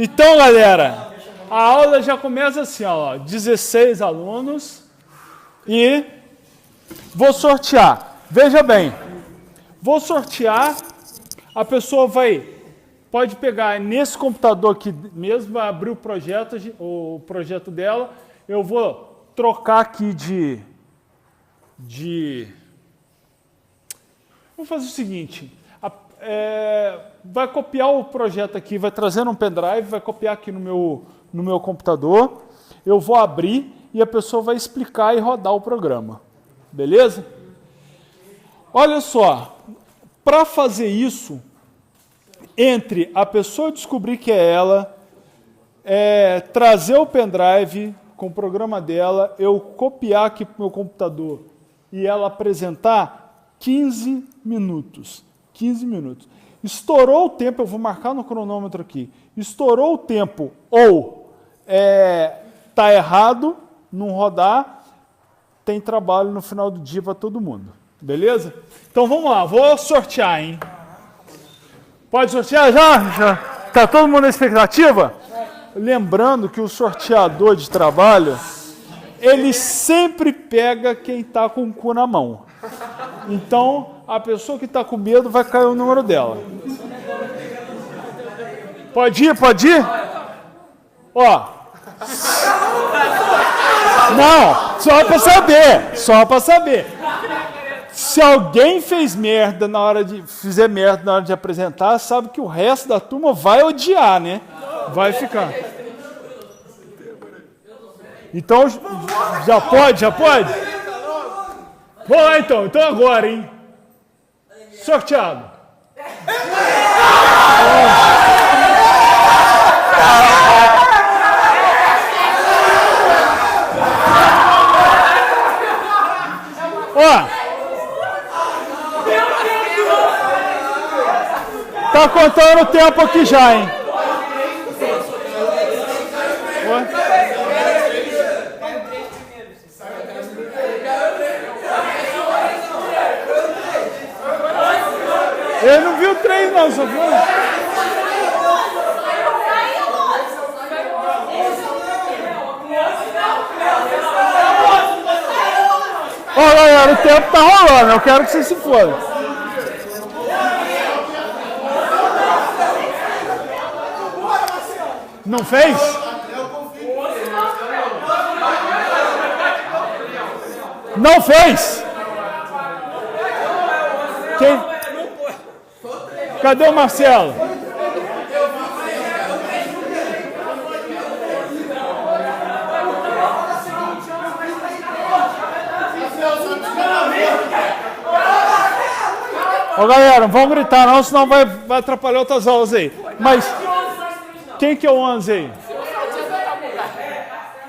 Então, galera, a aula já começa assim, ó, 16 alunos e vou sortear. Veja bem, vou sortear, a pessoa pode pegar nesse computador aqui mesmo, vai abrir o projeto dela, eu vou trocar aqui Vamos fazer o seguinte, vai copiar o projeto aqui, vai trazer um pendrive, vai copiar aqui no meu computador, eu vou abrir e a pessoa vai explicar e rodar o programa. Beleza? Olha só, para fazer isso, entre a pessoa descobrir que é ela, trazer o pendrive com o programa dela, eu copiar aqui para o meu computador e ela apresentar 15 minutos. 15 minutos. Estourou o tempo, eu vou marcar no cronômetro aqui, estourou o tempo ou está errado, não rodar, tem trabalho no final do dia para todo mundo. Beleza? Então vamos lá, vou sortear, hein? Pode sortear já? Tá todo mundo na expectativa? Lembrando que o sorteador de trabalho, ele sempre pega quem está com o cu na mão. Então, a pessoa que está com medo vai cair o número dela. Pode ir? Pode ir? Ó. Não, só para saber. Só para saber. Se alguém fizer merda na hora de apresentar, sabe que o resto da turma vai odiar, né? Vai ficar. Então, já pode? Vamos lá então agora, hein? Sorteado. Ó. Tá contando o tempo aqui já, hein? Eu não vi o 3 não, só viu? Ó, galera, o tempo tá rolando, eu quero que vocês se fodam. Não fez? Não fez? Quem? Cadê o Marcelo? Ó, galera, não vamos gritar não, senão vai atrapalhar outras aulas aí. Mas quem que é o 11 aí?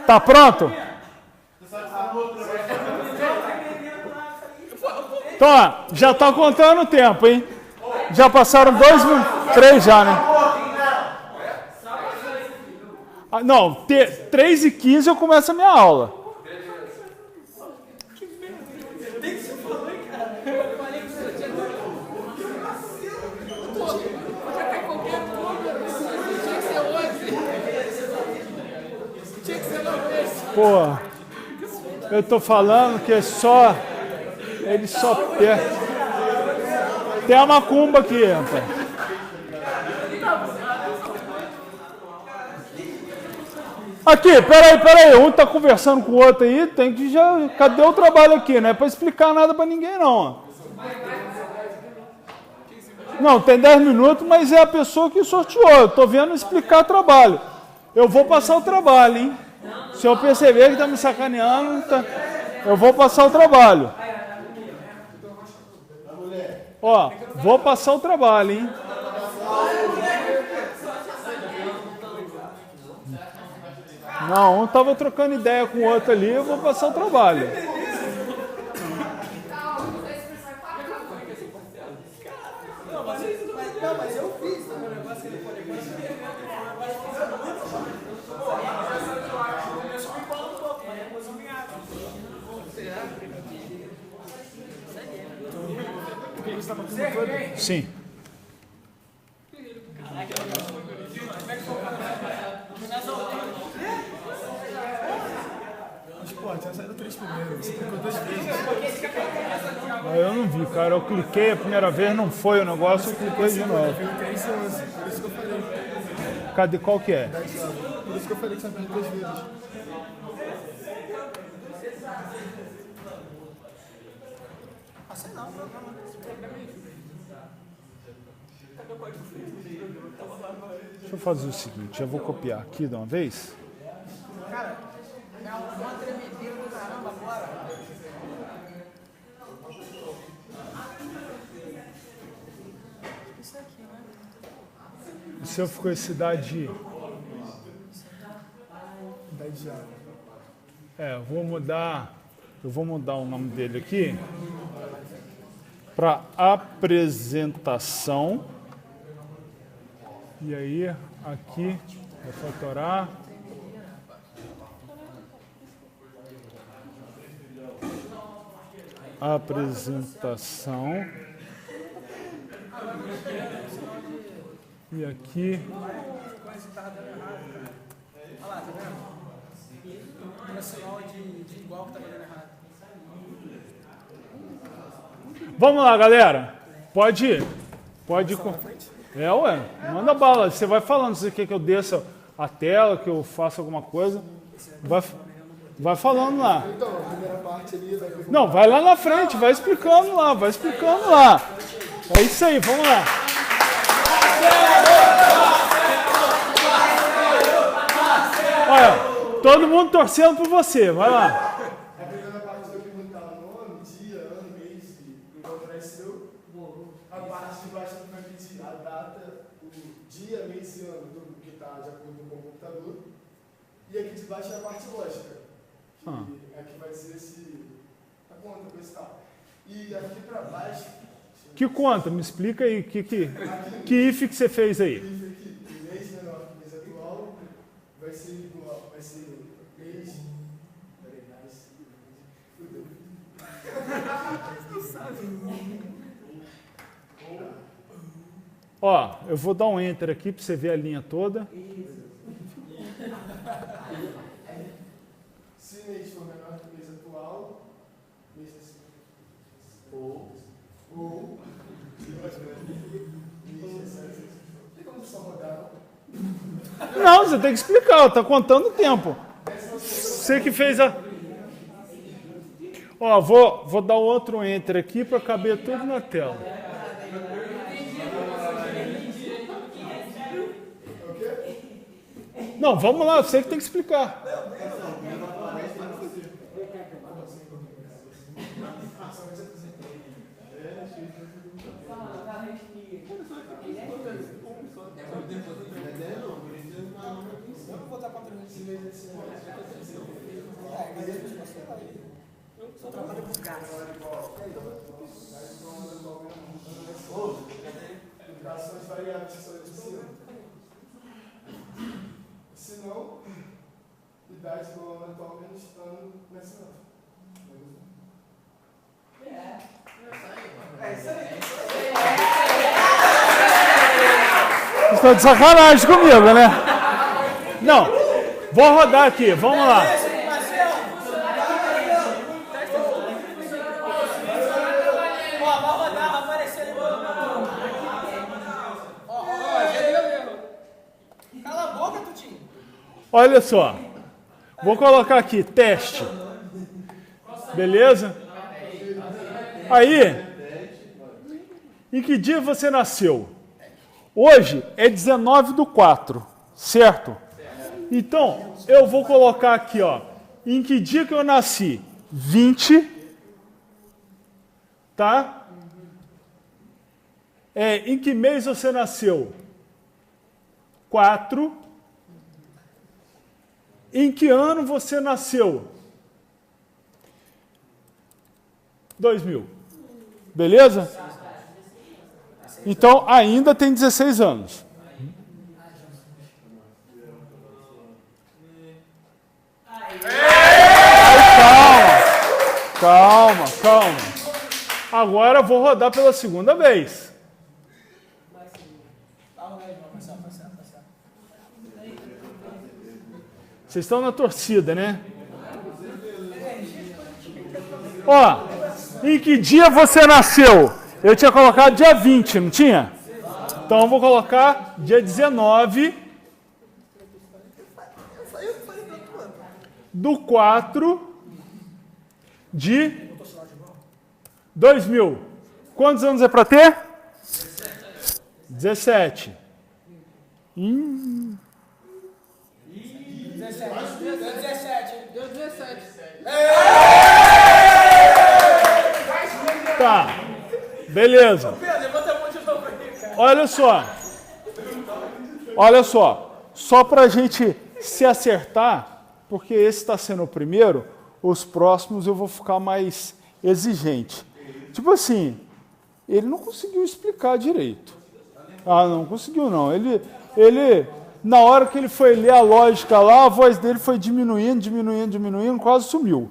Tá pronto? Então, ó, já tá contando o tempo, hein? Já passaram 2 minutos, 3 já, né? Não, 3h15 eu começo a minha aula. Pô, eu tô falando que ele só perde. Tem a macumba aqui, rapaz. Aqui, peraí. Um tá conversando com o outro aí, tem que já... Cadê o trabalho aqui? Não é pra explicar nada pra ninguém, não. Não, tem 10 minutos, mas é a pessoa que sorteou. Eu tô vendo explicar trabalho. Eu vou passar o trabalho, hein? Se eu perceber que tá me sacaneando, eu vou passar o trabalho. Ó, vou passar o trabalho, hein? Não, um tava trocando ideia com o outro ali, eu vou passar o trabalho. Mas eu fiz o negócio que ele pode Sim. primeiro, você clicou 2 vezes. Eu não vi, cara. Eu cliquei a primeira vez, não foi o negócio, eu cliquei de novo. Viu que é isso, 11, por isso que eu falei. Cadê? Qual que é? Por isso que eu falei que você apertou 2 vezes. Deixa eu fazer o seguinte, eu vou copiar aqui de uma vez. Cara, é uma tremedeira do caramba agora. Isso aqui, né? O seu ficou cidade. Idade já. Eu vou mudar o nome dele aqui para apresentação. E aí, aqui, refatorar. Apresentação. E aqui. Olha lá, tá vendo? Tem sinal de igual que tá dando errado. Vamos lá, galera. Pode ir. Pode ir. Ué, manda bala. Você vai falando se você quer que eu desça a tela, que eu faça alguma coisa. Vai falando lá. Então, a primeira parte ali vai ver. Não, vai lá na frente, vai explicando lá, vai explicando lá. É isso aí, vamos lá. Olha, todo mundo torcendo por você, vai lá. A primeira parte vai perguntar nome, dia, ano, mês e encontrar seu. A parte de baixo vai pedir a data, o dia, mês e ano do que está de acordo com o computador. E aqui de baixo é a parte lógica, que é que vai dizer se a conta, coisa e tal. E aqui para baixo. Que conta? Me explica aí, que if que você fez aí? Aqui, mês menor que mês atual, vai ser igual, vai ser mês. Peraí, Ó, eu vou dar um enter aqui para você ver a linha toda. Se mês for menor que o mês atual, mês assim. Ou. Tem como só rodar? Não, você tem que explicar, tá contando o tempo. Você que fez a... Ó, vou dar outro enter aqui para caber tudo na tela. Não, vamos lá, você que tem que explicar. Ações variáveis que são de cima. Se não, idade do ano atual menos ano nessa nota. Você está de sacanagem comigo, né? Não, vou rodar aqui, vamos lá. Cala a boca, Tutinho. Olha só, vou colocar aqui, teste. Beleza? Aí, em que dia você nasceu? Hoje é 19/4, certo? Então, eu vou colocar aqui, ó, em que dia que eu nasci? 20, tá? Em que mês você nasceu? 4. Em que ano você nasceu? 2000. Beleza? Então, ainda tem 16 anos. Calma. Agora eu vou rodar pela segunda vez. Vocês estão na torcida, né? Ó, em que dia você nasceu? Eu tinha colocado dia 20, não tinha? Então eu vou colocar dia 19 do 4 de 2000. Quantos anos é para ter? 17. 17. Deu 17. Tá. Beleza. Levanta a mão de novo aí, cara. Olha só. Olha só. Só para a gente se acertar, porque esse está sendo o primeiro, os próximos eu vou ficar mais exigente. Tipo assim, ele não conseguiu explicar direito. Ah, não conseguiu não. Ele, na hora que ele foi ler a lógica lá, a voz dele foi diminuindo, quase sumiu.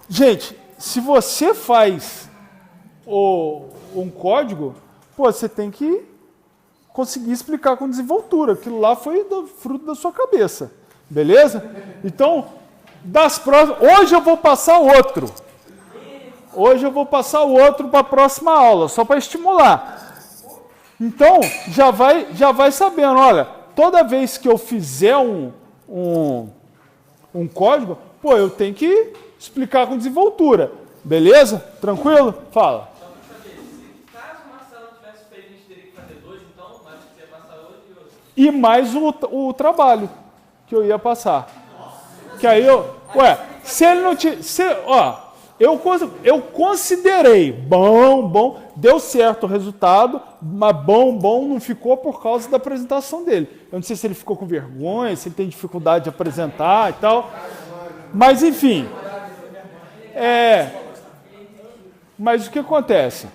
Gente, se você faz um código, pô, você tem que conseguir explicar com desenvoltura. Aquilo lá foi fruto da sua cabeça. Beleza? Então, das próximas... Hoje eu vou passar outro. Hoje eu vou passar o outro para a próxima aula, só para estimular. Então, já vai sabendo, olha, toda vez que eu fizer um código, pô, eu tenho que explicar com desenvoltura. Beleza? Tranquilo? Fala. Só para saber, se caso o Marcelo não tivesse feito, a gente teria que fazer 2, então, mas você ia passar outro e outro. E mais o trabalho que eu ia passar. Que aí eu... Ué, se ele não te... Ó, eu considerei bom, deu certo o resultado, mas bom não ficou por causa da apresentação dele. Eu não sei se ele ficou com vergonha, se ele tem dificuldade de apresentar e tal. Mas, enfim. Mas o que acontece?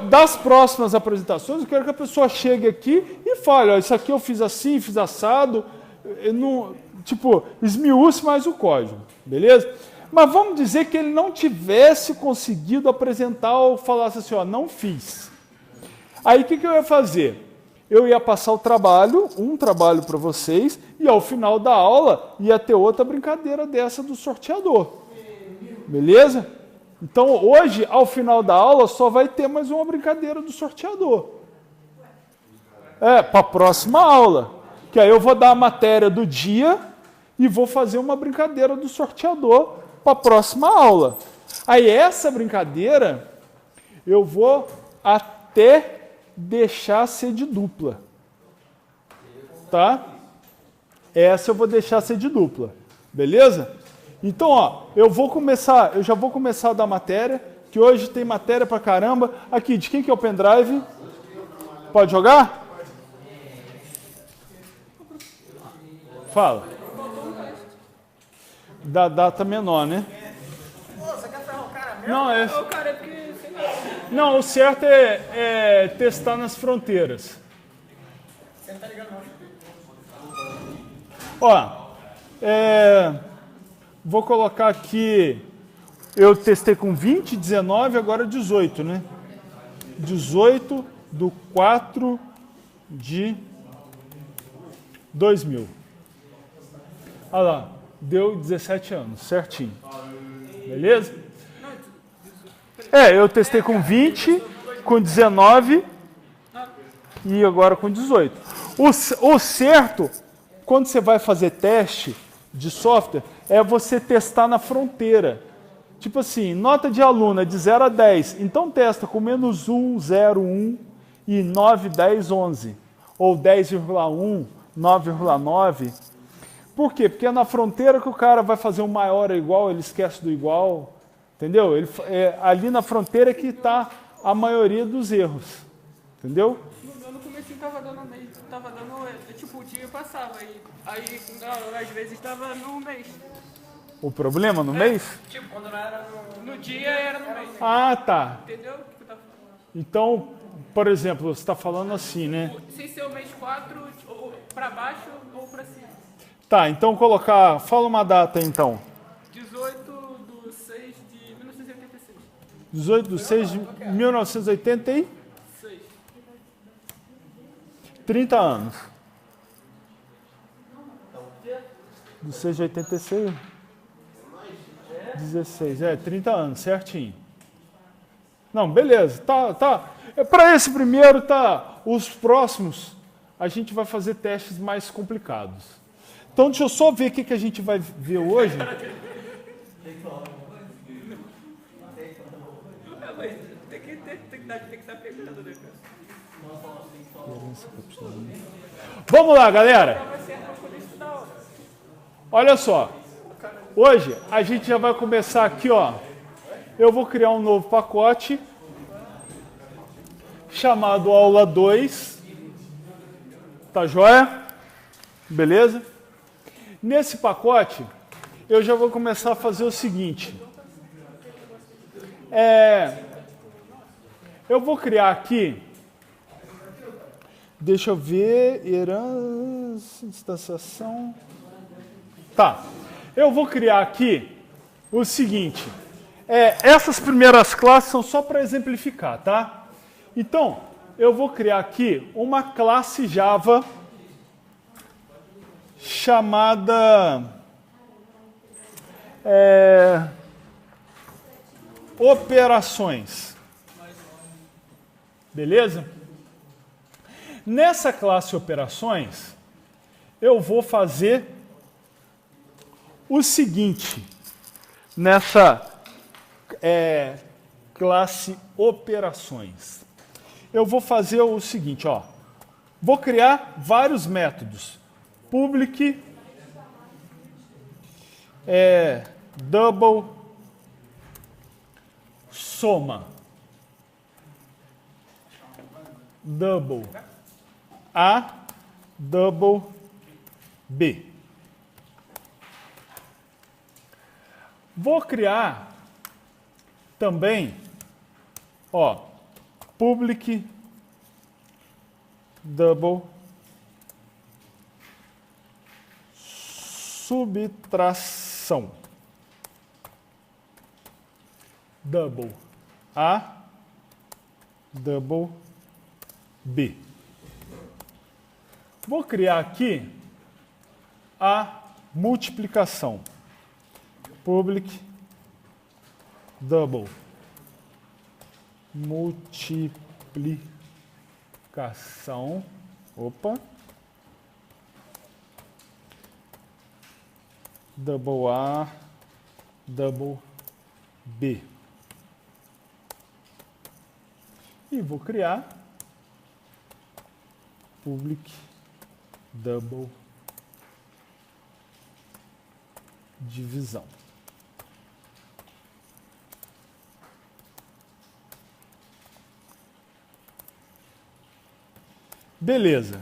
Das próximas apresentações, eu quero que a pessoa chegue aqui e fale, ó, isso aqui eu fiz assim, fiz assado, esmiúce mais o código, beleza? Mas vamos dizer que ele não tivesse conseguido apresentar ou falasse assim, ó, não fiz. Aí o que eu ia fazer? Eu ia passar um trabalho para vocês, e ao final da aula ia ter outra brincadeira dessa do sorteador. Beleza? Então hoje, ao final da aula, só vai ter mais uma brincadeira do sorteador. Para a próxima aula. Que aí eu vou dar a matéria do dia e vou fazer uma brincadeira do sorteador para a próxima aula. Aí essa brincadeira eu vou até deixar ser de dupla. Tá? Essa eu vou deixar ser de dupla. Beleza? Então, ó, eu já vou começar a dar matéria, que hoje tem matéria pra caramba. Aqui, de quem que é o pendrive? Pode jogar? Fala. Da data menor, né? Pô, você quer ferrar o cara mesmo? Não, é... O cara é porque, sei lá. Não, o certo é testar nas fronteiras. Você não tá ligando não. Ó, vou colocar aqui, eu testei com 20, 19, agora 18, né? 18 do 4 de 2000. Olha lá, deu 17 anos, certinho. Beleza? Eu testei com 20, com 19 e agora com 18. O certo, quando você vai fazer teste de software, é você testar na fronteira. Tipo assim, nota de aluno é de 0 a 10, então testa com menos 1, 0, 1 e 9, 10, 11. Ou 10,1, 9,9. Por quê? Porque é na fronteira que o cara vai fazer um maior ou igual, ele esquece do igual. Entendeu? Ali na fronteira que está a maioria dos erros. Entendeu? No começo tava dando tipo, o dia passava, aí às vezes tava no mês. O problema no mês? Tipo, quando não era no dia, era no mês. Ah, tá. Entendeu o que eu tava falando? Então, por exemplo, você está falando assim, né? Sem ser o mês 4, ou pra baixo ou pra cima. Tá, então fala uma data aí, então. 18/6 de 1986. 18/6 de 1986. 30 anos. Do 6 de 86. 16, 30 anos, certinho. Não, beleza, tá. Para esse primeiro, tá. Os próximos, a gente vai fazer testes mais complicados. Então, deixa eu só ver o que a gente vai ver hoje. Tem que estar pegando, né, cara? Vamos lá, galera. Olha só. Hoje a gente já vai começar aqui, ó. Eu vou criar um novo pacote chamado aula 2. Tá joia? Beleza? Nesse pacote, eu já vou começar a fazer o seguinte. Eu vou criar aqui, deixa eu ver, herança, instanciação. Tá, eu vou criar aqui o seguinte, essas primeiras classes são só para exemplificar, tá? Então, eu vou criar aqui uma classe Java chamada operações. Beleza? Nessa classe operações, eu vou fazer o seguinte, nessa classe operações. Eu vou fazer o seguinte, ó. Vou criar vários métodos. Public, double, soma. Double A, double B. Vou criar também, ó, public double subtração. Double A, double B. Vou criar aqui a multiplicação. Public double multiplicação. Opa. Double A, double B. E vou criar public double divisão. Beleza.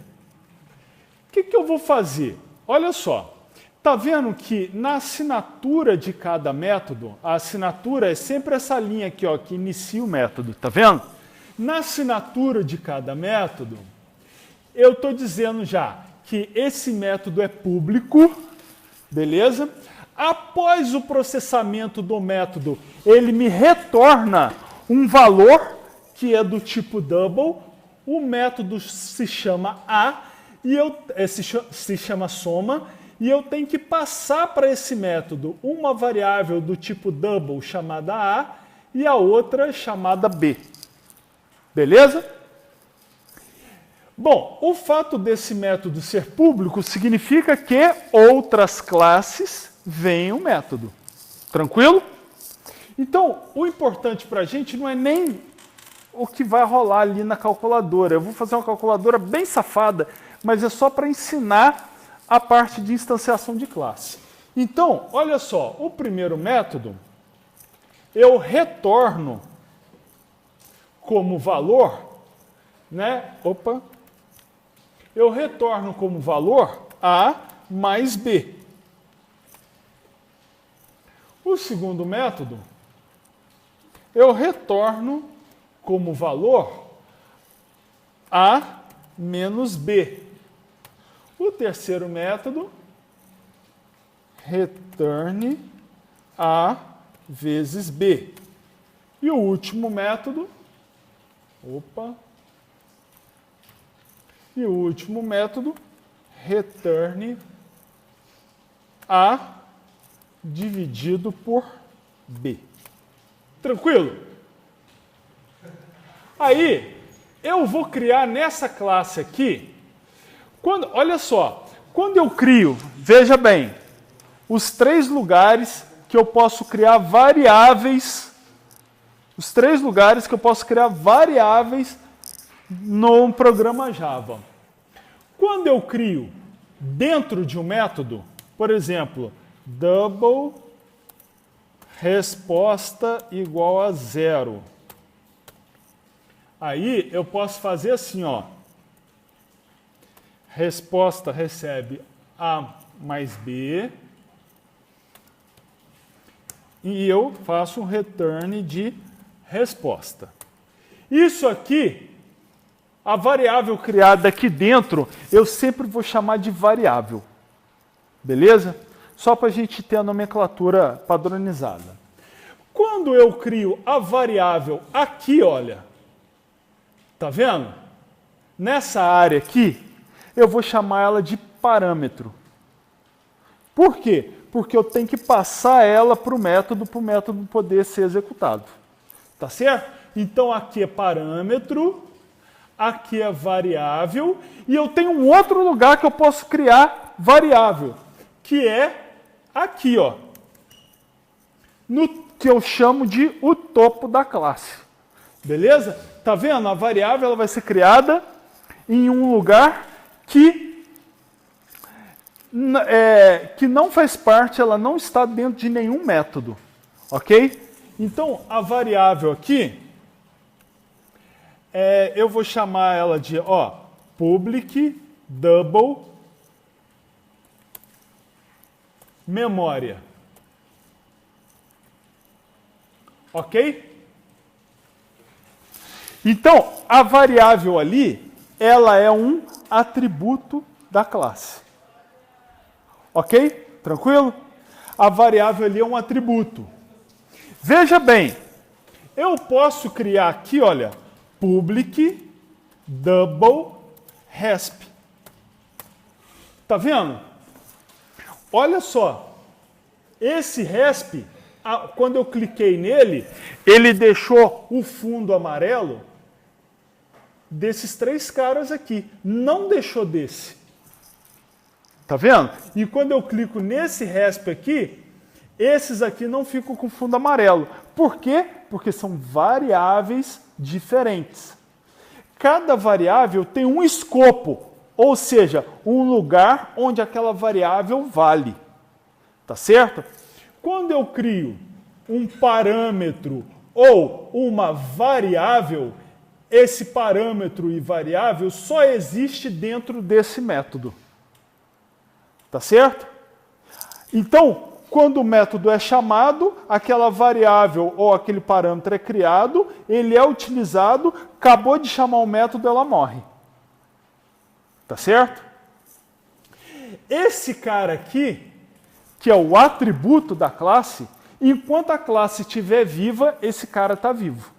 O que eu vou fazer? Olha só. Tá vendo que na assinatura de cada método, a assinatura é sempre essa linha aqui, ó, que inicia o método, tá vendo? Na assinatura de cada método, eu estou dizendo já que esse método é público, beleza? Após o processamento do método, ele me retorna um valor que é do tipo double. O método se chama A e se chama soma, e eu tenho que passar para esse método uma variável do tipo double chamada A e a outra chamada B. Beleza? Bom, o fato desse método ser público significa que outras classes veem o método. Tranquilo? Então, o importante para a gente não é nem o que vai rolar ali na calculadora. Eu vou fazer uma calculadora bem safada, mas é só para ensinar a parte de instanciação de classe. Então, olha só, o primeiro método, eu retorno como valor, né? Eu retorno como valor A mais B. O segundo método, eu retorno como valor A menos B. O terceiro método, return A vezes B. E o último método, return A dividido por B. Tranquilo? Aí, eu vou criar nessa classe aqui, olha só, quando eu crio, veja bem, os 3 lugares que eu posso criar variáveis, num programa Java. Quando eu crio dentro de um método, por exemplo, double resposta igual a 0. Aí eu posso fazer assim, ó. Resposta recebe A mais B. E eu faço um return de resposta. Isso aqui, a variável criada aqui dentro, eu sempre vou chamar de variável. Beleza? Só para a gente ter a nomenclatura padronizada. Quando eu crio a variável aqui, olha, tá vendo? Nessa área aqui, eu vou chamar ela de parâmetro. Por quê? Porque eu tenho que passar ela para o método poder ser executado. Tá certo? Então aqui é parâmetro, aqui é variável, e eu tenho um outro lugar que eu posso criar variável, que é aqui, ó, no que eu chamo de o topo da classe. Beleza? Tá vendo? A variável ela vai ser criada em um lugar que não faz parte, ela não está dentro de nenhum método. Ok? Então, a variável aqui, eu vou chamar ela de public double memória. Ok? Então, a variável ali, ela é um atributo da classe. Ok? Tranquilo? A variável ali é um atributo. Veja bem, eu posso criar aqui, olha, public double resp. Tá vendo? Olha só, esse resp, quando eu cliquei nele, ele deixou o fundo amarelo desses 3 caras aqui. Não deixou desse. Tá vendo? E quando eu clico nesse resp aqui, esses aqui não ficam com fundo amarelo. Por quê? Porque são variáveis diferentes. Cada variável tem um escopo, ou seja, um lugar onde aquela variável vale. Tá certo? Quando eu crio um parâmetro ou uma variável, esse parâmetro e variável só existe dentro desse método. Tá certo? Então, quando o método é chamado, aquela variável ou aquele parâmetro é criado, ele é utilizado, acabou de chamar o método, ela morre. Tá certo? Esse cara aqui, que é o atributo da classe, enquanto a classe estiver viva, esse cara está vivo.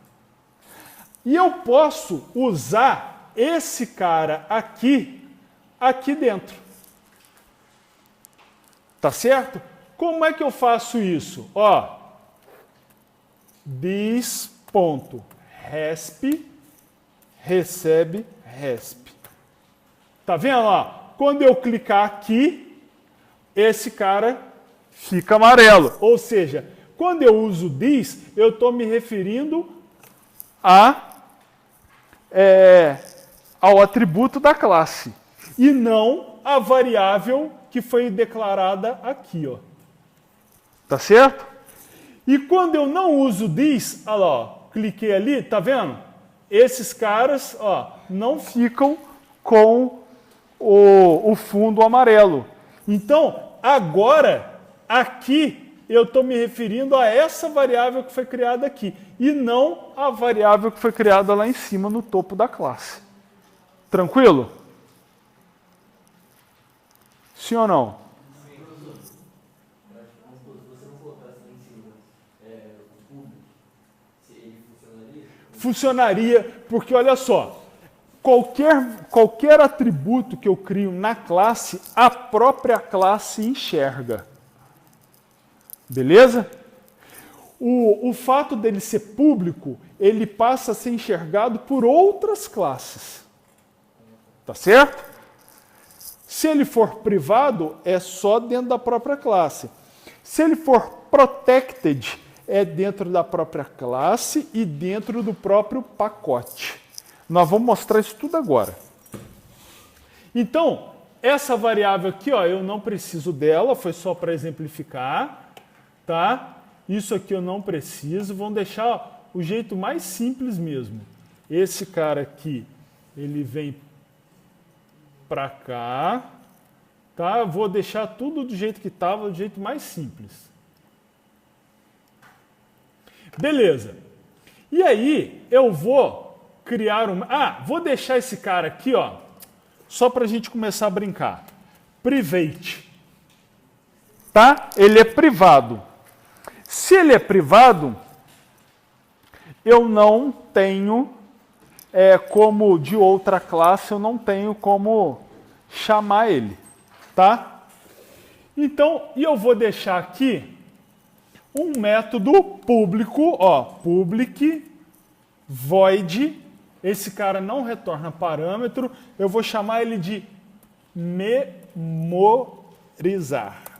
E eu posso usar esse cara aqui dentro. Tá certo? Como é que eu faço isso? Ó, this.resp recebe resp. Tá vendo? Ó, quando eu clicar aqui, esse cara fica amarelo. Ou seja, quando eu uso this, eu estou me referindo ao atributo da classe e não à variável que foi declarada aqui, ó. Tá certo? E quando eu não uso this, olha lá, ó, cliquei ali, tá vendo? Esses caras, ó, não ficam com o fundo amarelo. Então, agora, aqui, eu estou me referindo a essa variável que foi criada aqui, e não a variável que foi criada lá em cima, no topo da classe. Tranquilo? Sim ou não? Você não colocar assim em cima, o público, se ele funcionaria? Funcionaria, porque olha só, qualquer atributo que eu crio na classe, a própria classe enxerga. Beleza? o fato dele ser público, ele passa a ser enxergado por outras classes. Tá certo? Se ele for privado, é só dentro da própria classe. Se ele for protected, é dentro da própria classe e dentro do próprio pacote. Nós vamos mostrar isso tudo agora. Então, essa variável aqui, ó, eu não preciso dela, foi só para exemplificar, tá? Isso aqui eu não preciso, vamos deixar o jeito mais simples mesmo. Esse cara aqui, ele vem para cá, tá? Eu vou deixar tudo do jeito que estava, do jeito mais simples. Beleza. E aí, eu vou criar uma... vou deixar esse cara aqui, ó, só para a gente começar a brincar. Private. Tá? Ele é privado. Se ele é privado, eu não tenho como de outra classe, eu não tenho como chamar ele. Tá? Então, eu vou deixar aqui um método público, ó, public void. Esse cara não retorna parâmetro, eu vou chamar ele de memorizar.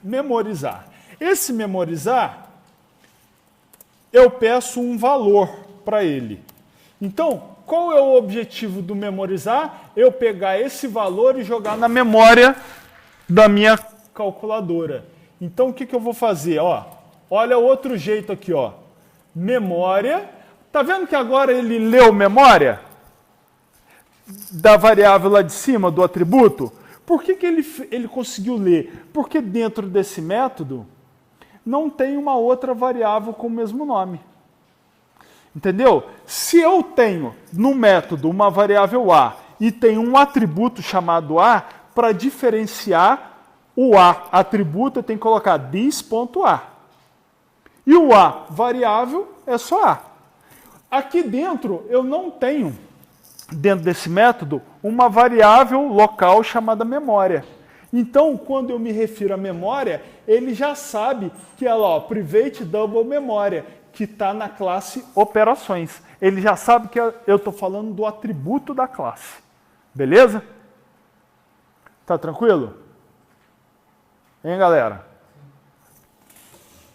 Memorizar. Esse memorizar, eu peço um valor para ele. Então, qual é o objetivo do memorizar? Eu pegar esse valor e jogar na memória da minha calculadora. Então, o que eu vou fazer? Ó, olha o outro jeito aqui, ó. Memória. Tá vendo que agora ele leu memória? Da variável lá de cima, do atributo? Por que ele conseguiu ler? Porque dentro desse método não tem uma outra variável com o mesmo nome. Entendeu? Se eu tenho no método uma variável A e tenho um atributo chamado A, para diferenciar o A atributo, eu tenho que colocar this.A. E o A variável é só A. Aqui dentro eu não tenho, dentro desse método, uma variável local chamada memória. Então, quando eu me refiro à memória, ele já sabe que ela, ó, private double memória, que está na classe operações. Ele já sabe que eu estou falando do atributo da classe. Beleza? Tá tranquilo? Hein, galera?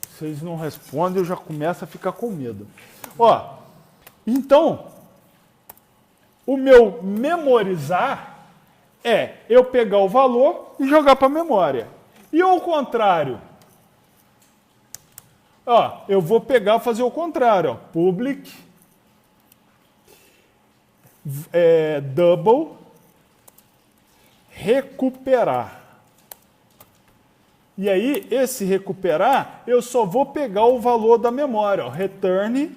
Vocês não respondem, eu já começo a ficar com medo. Ó, então, o meu memorizar é eu pegar o valor e jogar para a memória. E ao contrário, ó, eu vou pegar e fazer o contrário. Ó, public double recuperar. E aí, esse recuperar, eu só vou pegar o valor da memória. Ó, return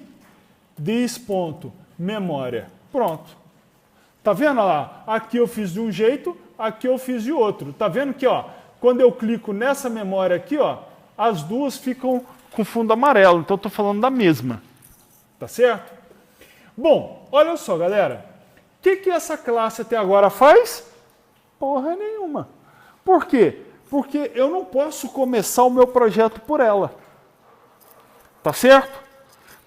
this.memória. Pronto. Tá vendo lá? Aqui eu fiz de um jeito, aqui eu fiz de outro. Tá vendo que, ó, quando eu clico nessa memória aqui, ó, as duas ficam com fundo amarelo. Então, eu estou falando da mesma. Tá certo? Bom, olha só, galera. O que essa classe até agora faz? Porra nenhuma. Por quê? Porque eu não posso começar o meu projeto por ela. Tá certo?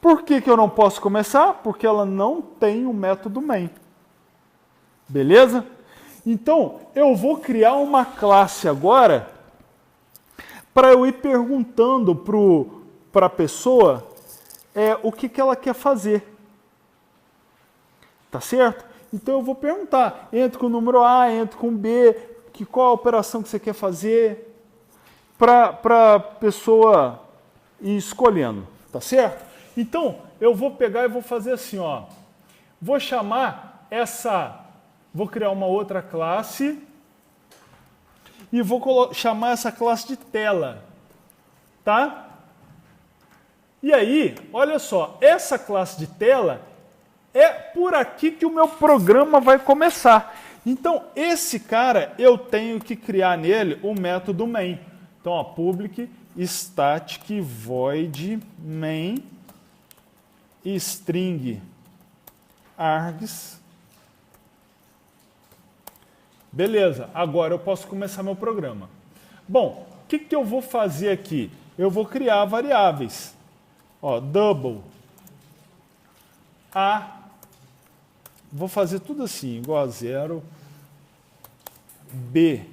Por que eu não posso começar? Porque ela não tem o método main. Beleza? Então, eu vou criar uma classe agora para eu ir perguntando para a pessoa o que ela quer fazer. Tá certo? Então, eu vou perguntar. Entra com o número A, entra com B, qual a operação que você quer fazer, para a pessoa ir escolhendo. Tá certo? Então, eu vou pegar e vou fazer assim, ó. Vou chamar vou criar uma outra classe e vou chamar essa classe de tela, tá? E aí, olha só, essa classe de tela é por aqui que o meu programa vai começar. Então, esse cara, eu tenho que criar nele o método main. Então, ó, public static void main string args. Beleza, agora eu posso começar meu programa. Bom, o que eu vou fazer aqui? Eu vou criar variáveis. Ó, double A, vou fazer tudo assim, igual a 0, B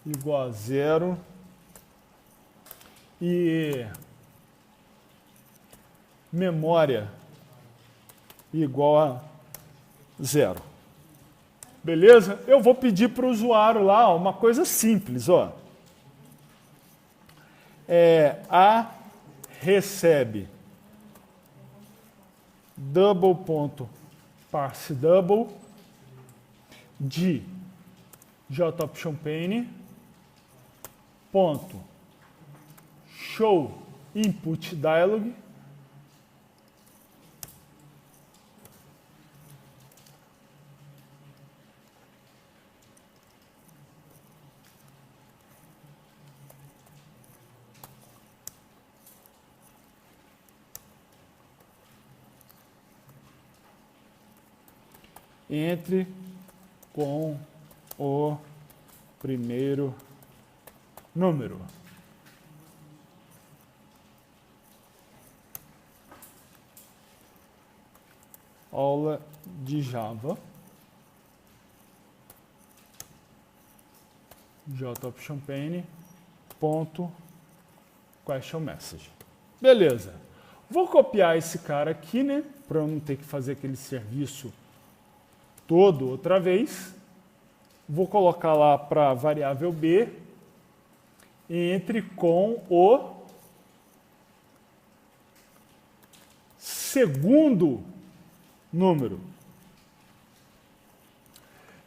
igual a 0 e memória igual a 0. Beleza? Eu vou pedir para o usuário lá uma coisa simples, ó. A recebe double.parseDouble de jOptionPane ponto show input dialog entre com o primeiro número. Aula de Java. jOptionPane ponto question message. Beleza. Vou copiar esse cara aqui, né? Para eu não ter que fazer aquele serviço todo outra vez. Vou colocar lá para a variável B, entre com o segundo número.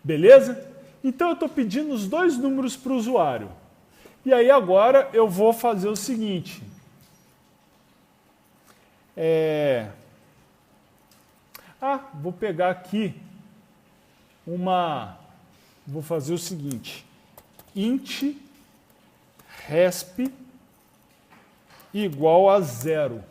Beleza? Então eu estou pedindo os dois números para o usuário. E aí agora eu vou fazer o seguinte. Vou pegar aqui vou fazer o seguinte, int resp igual a 0.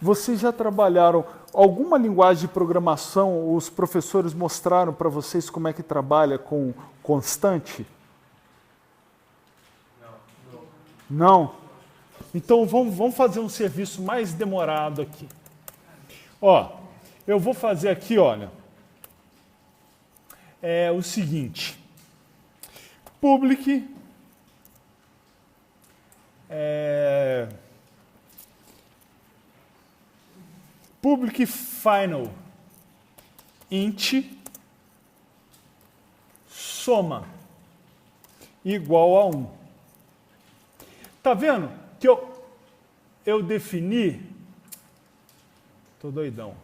Vocês já trabalharam alguma linguagem de programação, os professores mostraram para vocês como é que trabalha com constante? Não? Então vamos fazer um serviço mais demorado aqui. Ó, eu vou fazer aqui, olha, o seguinte, public final int soma igual a 1. Tá vendo que eu defini, tô doidão.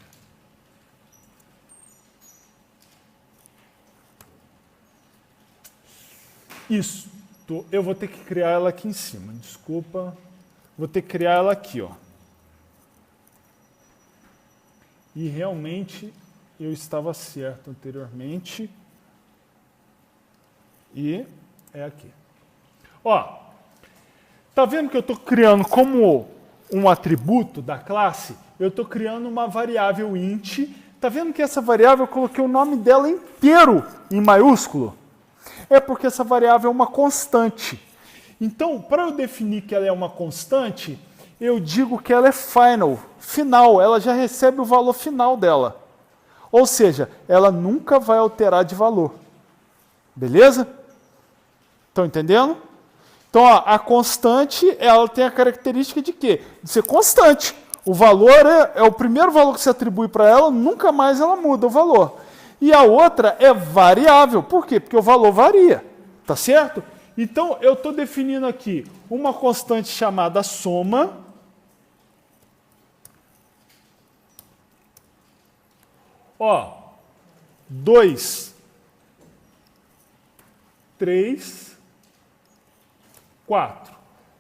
Isso, eu vou ter que criar ela aqui em cima, desculpa. Vou ter que criar ela aqui, ó. E realmente eu estava certo anteriormente. E é aqui. Ó, tá vendo que eu estou criando como um atributo da classe? Eu estou criando uma variável int. Tá vendo que essa variável eu coloquei o nome dela inteiro em maiúsculo? É porque essa variável é uma constante. Então, para eu definir que ela é uma constante, eu digo que ela é final, ela já recebe o valor final dela. Ou seja, ela nunca vai alterar de valor. Beleza? Estão entendendo? Então, ó, a constante, ela tem a característica de quê? De ser constante. O valor é o primeiro valor que se atribui para ela, nunca mais ela muda o valor. E a outra é variável. Por quê? Porque o valor varia. Tá certo? Então, eu estou definindo aqui uma constante chamada soma. Ó, 2, 3, 4.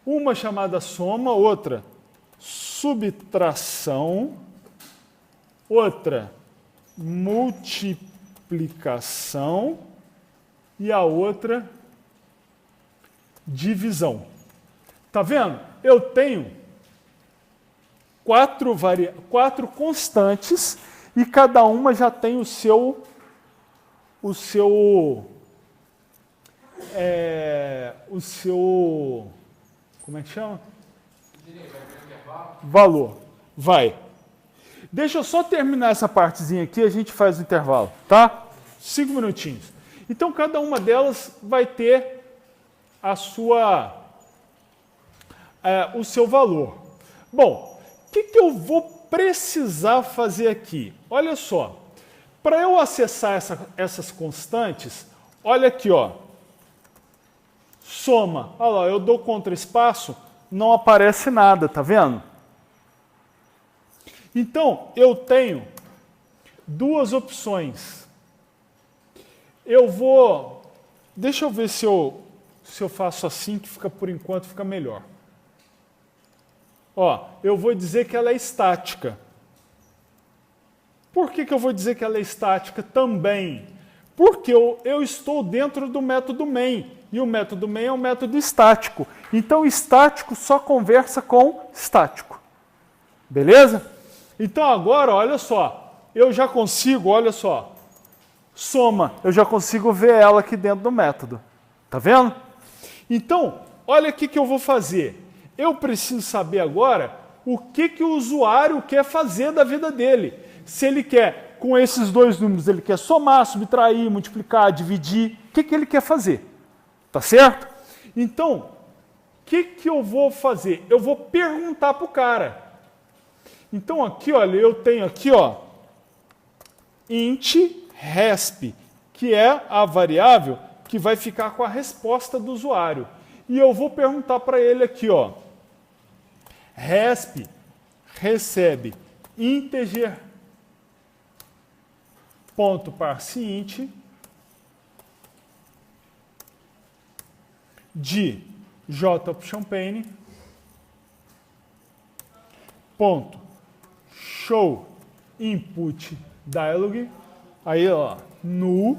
Uma chamada soma, outra subtração, outra multiplicação e a outra divisão. Tá vendo? Eu tenho quatro constantes e cada uma já tem o seu Como é que chama? Valor. Vai. Deixa eu só terminar essa partezinha aqui, a gente faz o intervalo, tá? 5 minutinhos. Então, cada uma delas vai ter o seu valor. Bom, o que eu vou precisar fazer aqui? Olha só, para eu acessar essas constantes, olha aqui, ó. Soma. Olha lá, eu dou contra-espaço, não aparece nada, tá vendo? Então, eu tenho duas opções. Deixa eu ver se eu faço assim, que fica, por enquanto fica melhor. Ó, eu vou dizer que ela é estática. Por que eu vou dizer que ela é estática também? Porque eu estou dentro do método main. E o método main é um método estático. Então, estático só conversa com estático. Beleza? Então, agora, olha só. Eu já consigo, olha só. Soma. Eu já consigo ver ela aqui dentro do método. Tá vendo? Então, olha o que eu vou fazer. Eu preciso saber agora o que o usuário quer fazer da vida dele. Se ele quer, com esses dois números, ele quer somar, subtrair, multiplicar, dividir. O que ele quer fazer? Tá certo? Então, o que eu vou fazer? Eu vou perguntar para o cara. Então, aqui, olha, eu tenho aqui, ó, int resp, que é a variável que vai ficar com a resposta do usuário. E eu vou perguntar para ele aqui, ó, resp recebe integer ponto parseInt de jOptionPane ponto show input dialog, aí ó, null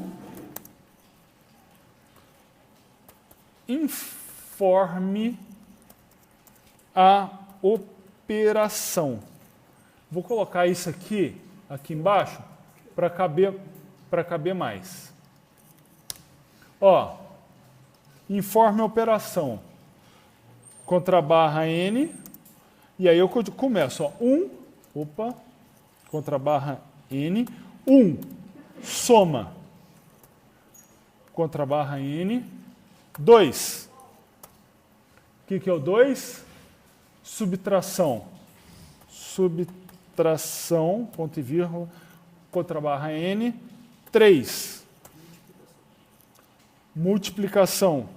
informe a operação. Vou colocar isso aqui embaixo para caber mais. Ó, informe a operação contra barra n, e aí eu começo, ó, contra barra n, soma contra barra n, 2. O que é o 2? Subtração, ponto e vírgula, contra barra n, 3. Multiplicação,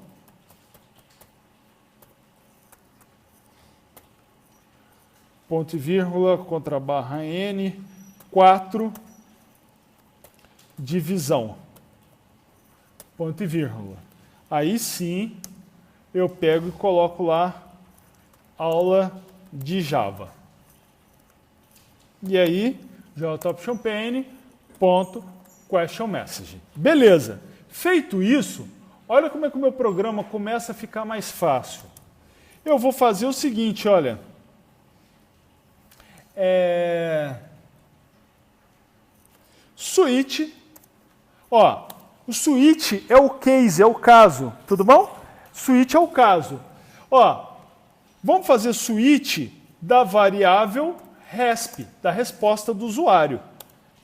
ponto e vírgula, contra barra n, 4. Divisão, ponto e vírgula. Aí sim, eu pego e coloco lá aula de Java. E aí, jOptionPane, ponto, question message. Beleza. Feito isso, olha como é que o meu programa começa a ficar mais fácil. Eu vou fazer o seguinte, olha. Switch. Ó, o switch é o case, é o caso. Tudo bom? Switch é o caso. Ó, vamos fazer switch da variável resp, da resposta do usuário.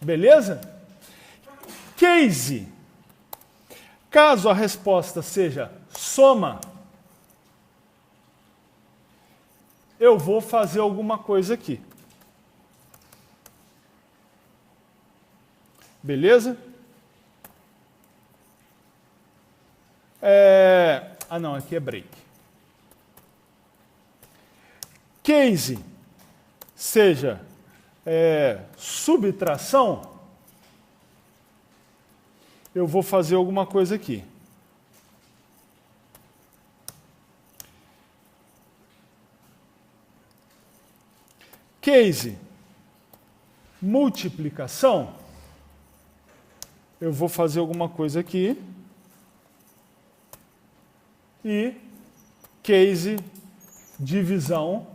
Beleza? Case. Caso a resposta seja soma, eu vou fazer alguma coisa aqui. Beleza? Não, aqui é break. Case seja subtração, eu vou fazer alguma coisa aqui. Case multiplicação, eu vou fazer alguma coisa aqui. E case divisão,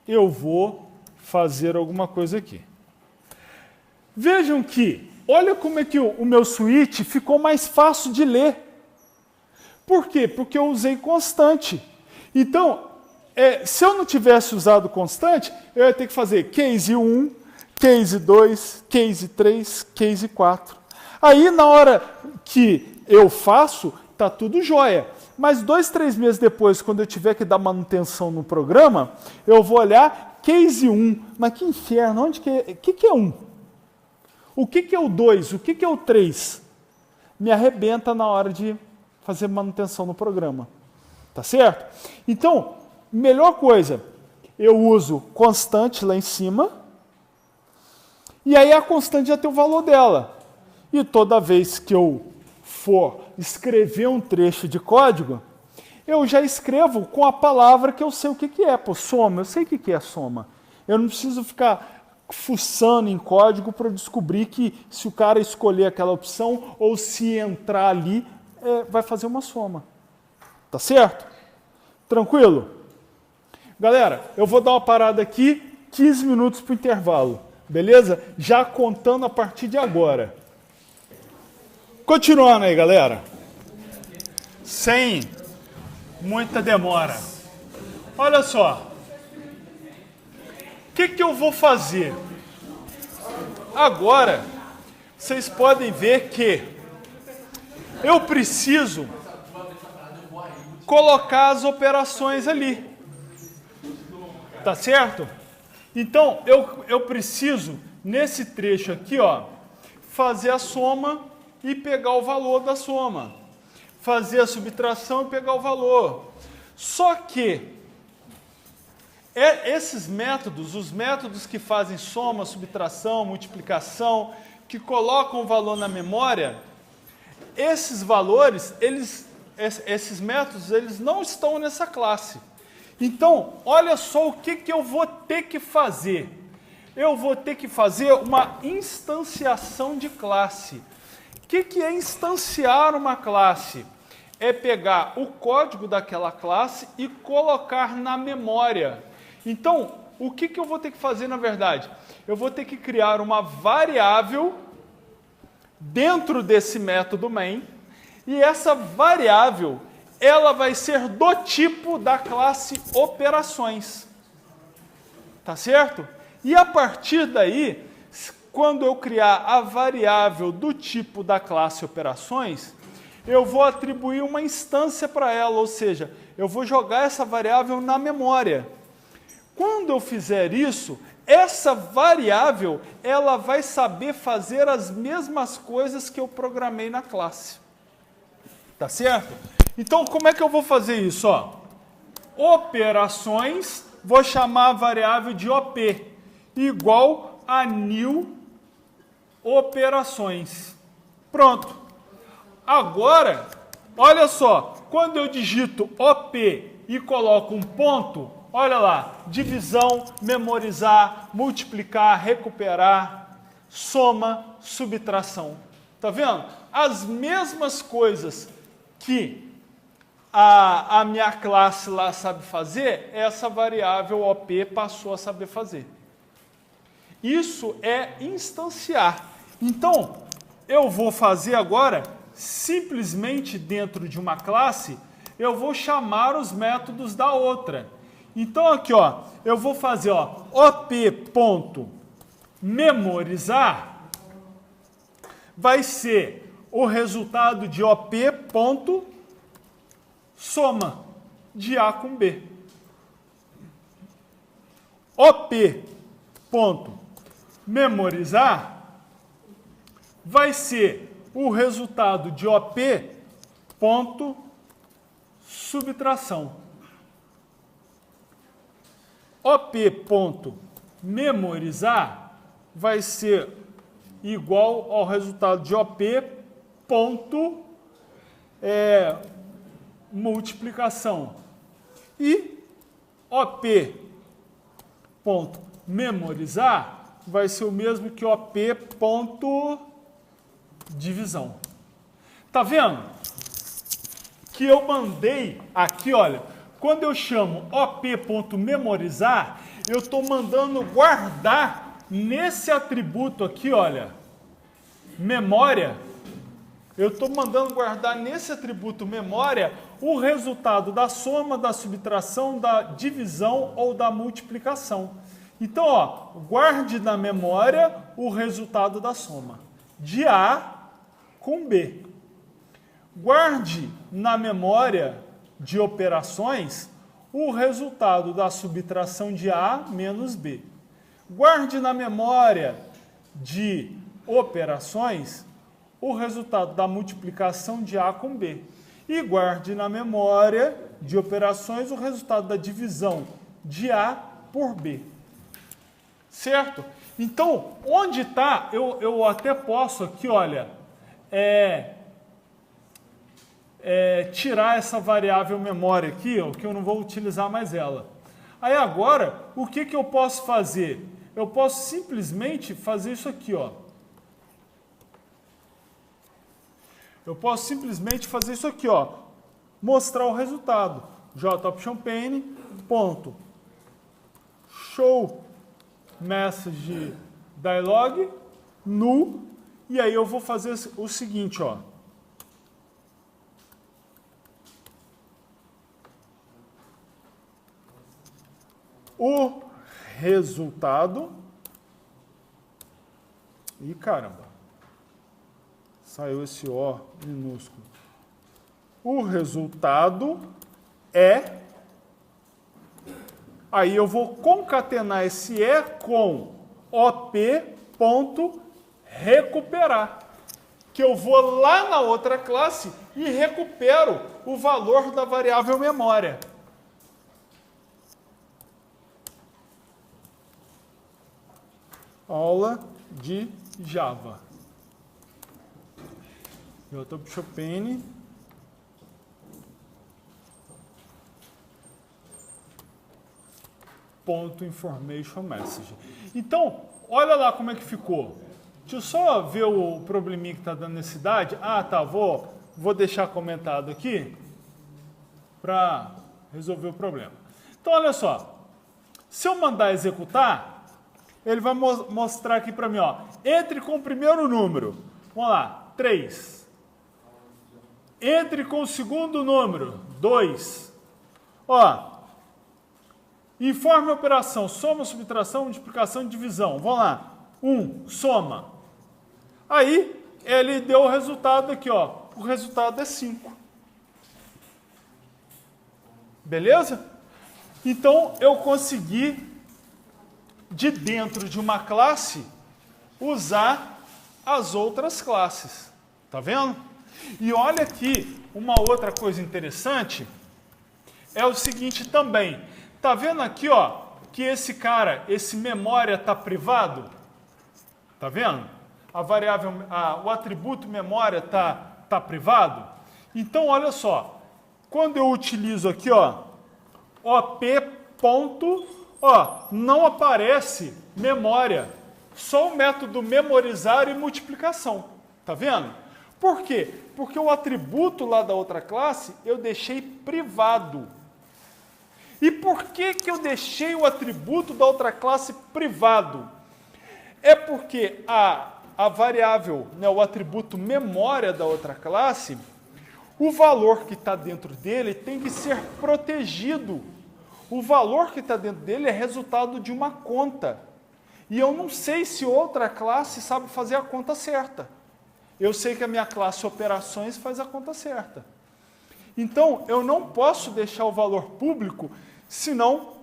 eu vou fazer alguma coisa aqui. Vejam que, olha como é que o meu switch ficou mais fácil de ler. Por quê? Porque eu usei constante. Então, se eu não tivesse usado constante, eu ia ter que fazer case 1, case 2, case 3, case 4. Aí, na hora que eu faço, tá tudo jóia. Mas 2, 3 meses depois, quando eu tiver que dar manutenção no programa, eu vou olhar case 1. Mas que inferno, onde que é? O que é 1? O que é o 2? O que é o 3? Me arrebenta na hora de fazer manutenção no programa. Tá certo? Então, melhor coisa, eu uso constante lá em cima, e aí a constante já tem o valor dela. E toda vez que eu for escrever um trecho de código, eu já escrevo com a palavra que eu sei o que é. Pô, soma, eu sei o que é soma. Eu não preciso ficar fuçando em código para descobrir que se o cara escolher aquela opção ou se entrar ali, vai fazer uma soma. Tá certo? Tranquilo? Galera, eu vou dar uma parada aqui, 15 minutos para o intervalo. Beleza? Já contando a partir de agora. Continuando aí, galera. Sem muita demora. Olha só. O que eu vou fazer? Agora, vocês podem ver que eu preciso colocar as operações ali. Tá certo? Então, eu preciso, nesse trecho aqui, ó, fazer a soma e pegar o valor da soma. Fazer a subtração e pegar o valor. Só que esses métodos, os métodos que fazem soma, subtração, multiplicação, que colocam o valor na memória, esses valores, esses métodos, eles não estão nessa classe. Então, olha só o que eu vou ter que fazer. Eu vou ter que fazer uma instanciação de classe. O que é instanciar uma classe? É pegar o código daquela classe e colocar na memória. Então, o que eu vou ter que fazer, na verdade? Eu vou ter que criar uma variável dentro desse método main, e essa variável, ela vai ser do tipo da classe operações. Tá certo? E a partir daí, quando eu criar a variável do tipo da classe operações, eu vou atribuir uma instância para ela, ou seja, eu vou jogar essa variável na memória. Quando eu fizer isso, essa variável, ela vai saber fazer as mesmas coisas que eu programei na classe. Tá certo? Então, como é que eu vou fazer isso? Ó, operações, vou chamar a variável de OP, igual a new operações. Pronto. Agora, olha só, quando eu digito OP e coloco um ponto, olha lá, divisão, memorizar, multiplicar, recuperar, soma, subtração. Tá vendo? As mesmas coisas que a minha classe lá sabe fazer, essa variável OP passou a saber fazer. Isso é instanciar. Então, eu vou fazer agora, simplesmente dentro de uma classe, eu vou chamar os métodos da outra. Então, aqui, ó, eu vou fazer, ó, op.memorizar vai ser o resultado de op.soma de A com B. op.memorizar vai ser o resultado de op.subtração. op.memorizar vai ser igual ao resultado de op.multiplicação. E op.memorizar vai ser o mesmo que op.divisão. Tá vendo? Que eu mandei aqui, olha, quando eu chamo op.memorizar, eu estou mandando guardar nesse atributo aqui, olha, memória, eu estou mandando guardar nesse atributo memória o resultado da soma, da subtração, da divisão ou da multiplicação. Então, ó, guarde na memória o resultado da soma de A com B. Guarde na memória de operações o resultado da subtração de A menos B. Guarde na memória de operações o resultado da multiplicação de A com B. E guarde na memória de operações o resultado da divisão de A por B. Certo? Então, onde está, eu até posso aqui, olha, tirar essa variável memória aqui, ó, que eu não vou utilizar mais ela. Aí agora, o que eu posso fazer? Eu posso simplesmente fazer isso aqui, ó. Eu posso simplesmente fazer isso aqui, ó. Mostrar o resultado. JOptionPane, ponto, show message dialog, null, e aí eu vou fazer o seguinte, ó. O resultado... Ih, caramba. Saiu esse O minúsculo. O resultado é... Aí eu vou concatenar esse E com op.recuperar. Que eu vou lá na outra classe e recupero o valor da variável memória. Aula de Java. JOptionPane. Ponto information message. Então, olha lá como é que ficou. Deixa eu só ver o probleminha que está dando necessidade. Ah, tá, vou deixar comentado aqui para resolver o problema. Então, olha só. Se eu mandar executar, ele vai mostrar aqui para mim, ó. Entre com o primeiro número. Vamos lá, 3. Entre com o segundo número, 2. Ó. Informe a operação, soma, subtração, multiplicação e divisão. Vamos lá. 1, soma. Aí, ele deu o resultado aqui, ó. O resultado é 5. Beleza? Então, eu consegui, de dentro de uma classe, usar as outras classes. Tá vendo? E olha aqui, uma outra coisa interessante é o seguinte também. Tá vendo aqui, ó, que esse cara, esse memória está privado? Tá vendo? A variável, o atributo memória tá privado? Então, olha só. Quando eu utilizo aqui, ó, op. Ó, não aparece memória. Só o método memorizar e multiplicação. Tá vendo? Por quê? Porque o atributo lá da outra classe eu deixei privado. E por que eu deixei o atributo da outra classe privado? É porque a variável, né, o atributo memória da outra classe, o valor que está dentro dele tem que ser protegido. O valor que está dentro dele é resultado de uma conta. E eu não sei se outra classe sabe fazer a conta certa. Eu sei que a minha classe operações faz a conta certa. Então, eu não posso deixar o valor público, senão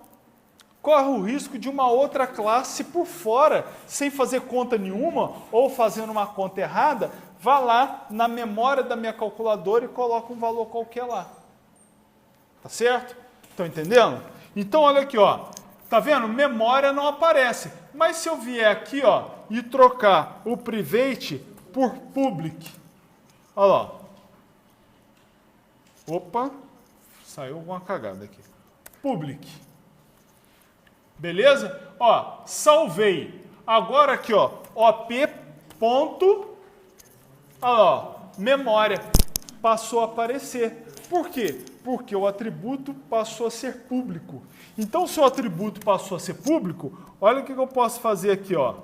corre o risco de uma outra classe por fora, sem fazer conta nenhuma, ou fazendo uma conta errada, vá lá na memória da minha calculadora e coloca um valor qualquer lá. Tá certo? Estão entendendo? Então, olha aqui, ó. Tá vendo? Memória não aparece. Mas se eu vier aqui, ó, e trocar o private por public. Olha lá. Opa, saiu alguma cagada aqui. Public. Beleza? Ó, salvei. Agora aqui, ó, op. Ponto, olha lá, ó, memória passou a aparecer. Por quê? Porque o atributo passou a ser público. Então, se o atributo passou a ser público, olha o que eu posso fazer aqui, ó.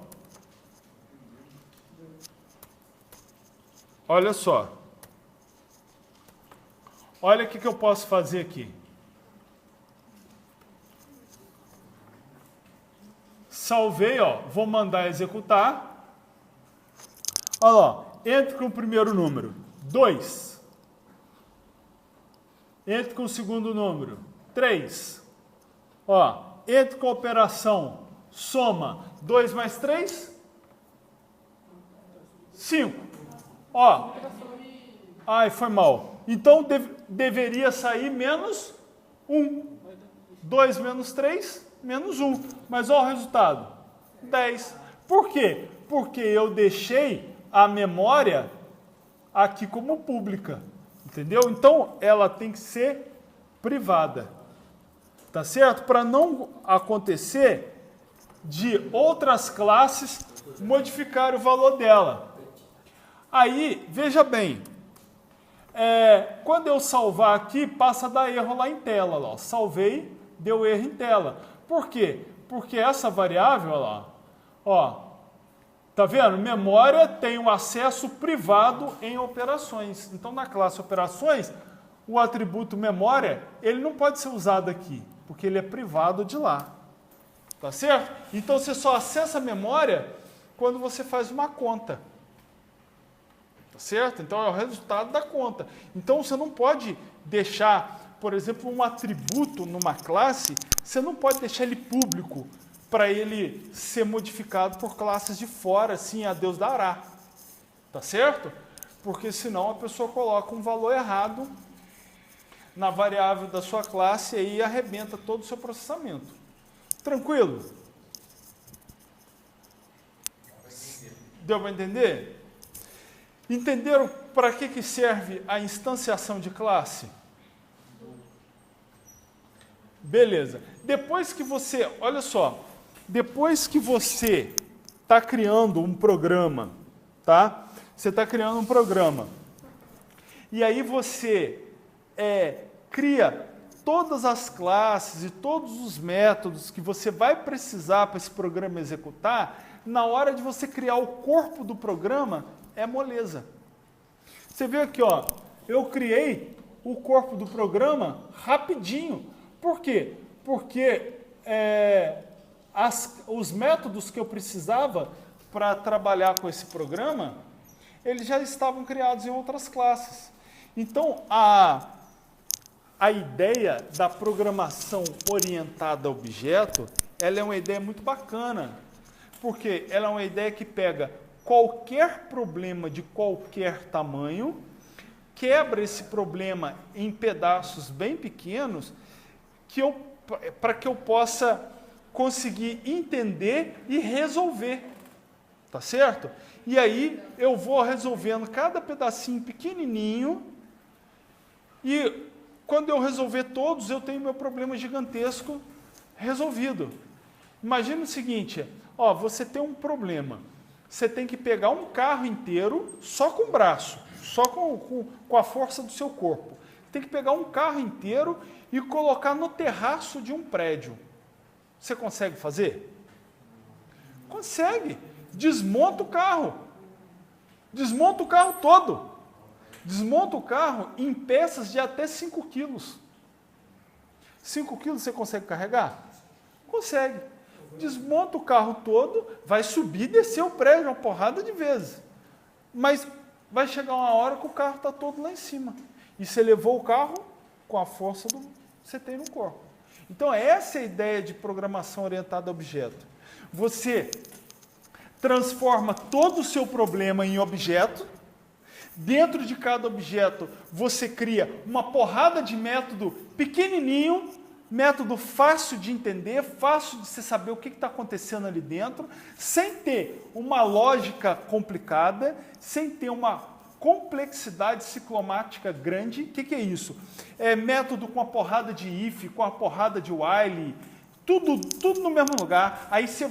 Olha só. olha o que eu posso fazer aqui. Salvei, ó, vou mandar executar. Olha lá, entre com o primeiro número, 2. Entre com o segundo número, 3. Ó, entre com a operação, soma 2 mais 3, 5. Ó, ai, foi mal. Então deveria sair menos 1. 2 menos 3, menos 1. Mas olha o resultado, 10. Por quê? Porque eu deixei a memória aqui como pública. Entendeu? Então, ela tem que ser privada. Tá certo? Para não acontecer de outras classes modificar o valor dela. Aí, veja bem, quando eu salvar aqui, passa a dar erro lá em tela. Ó. Salvei, deu erro em tela. Por quê? Porque essa variável, ó, tá vendo? Memória tem um acesso privado em operações. Então, na classe operações, o atributo memória, ele não pode ser usado aqui, porque ele é privado de lá. Tá certo? Então, você só acessa a memória quando você faz uma conta. Tá certo? Então, é o resultado da conta. Então, você não pode deixar, por exemplo, um atributo numa classe, você não pode deixar ele público para ele ser modificado por classes de fora, assim, a Deus dará. Tá certo? Porque senão a pessoa coloca um valor errado na variável da sua classe e aí arrebenta todo o seu processamento. Tranquilo? Deu para entender? Entenderam para que serve a instanciação de classe? Beleza. Depois que você, olha só, depois que você está criando um programa, tá? Você está criando um programa. E aí você cria todas as classes e todos os métodos que você vai precisar para esse programa executar, na hora de você criar o corpo do programa, é moleza. Você vê aqui, ó, eu criei o corpo do programa rapidinho. Por quê? Porque os métodos que eu precisava para trabalhar com esse programa, eles já estavam criados em outras classes. Então, a ideia da programação orientada a objeto, ela é uma ideia muito bacana, porque ela é uma ideia que pega qualquer problema de qualquer tamanho, quebra esse problema em pedaços bem pequenos, para que eu possa conseguir entender e resolver, tá certo? E aí eu vou resolvendo cada pedacinho pequenininho e quando eu resolver todos, eu tenho meu problema gigantesco resolvido. Imagina o seguinte, ó, você tem um problema, você tem que pegar um carro inteiro só com o braço, só com a força do seu corpo. Tem que pegar um carro inteiro e colocar no terraço de um prédio. Você consegue fazer? Consegue. Desmonta o carro. Desmonta o carro todo. Desmonta o carro em peças de até 5 quilos. 5 quilos você consegue carregar? Consegue. Desmonta o carro todo, vai subir e descer o prédio uma porrada de vezes. Mas vai chegar uma hora que o carro está todo lá em cima. E você levou o carro com a força que você tem no corpo. Então, essa é a ideia de programação orientada a objeto. Você transforma todo o seu problema em objeto. Dentro de cada objeto, você cria uma porrada de método pequenininho, método fácil de entender, fácil de você saber o que está acontecendo ali dentro, sem ter uma lógica complicada, sem ter uma complexidade ciclomática grande. O que é isso? É método com uma porrada de if, com uma porrada de while, tudo no mesmo lugar. Aí você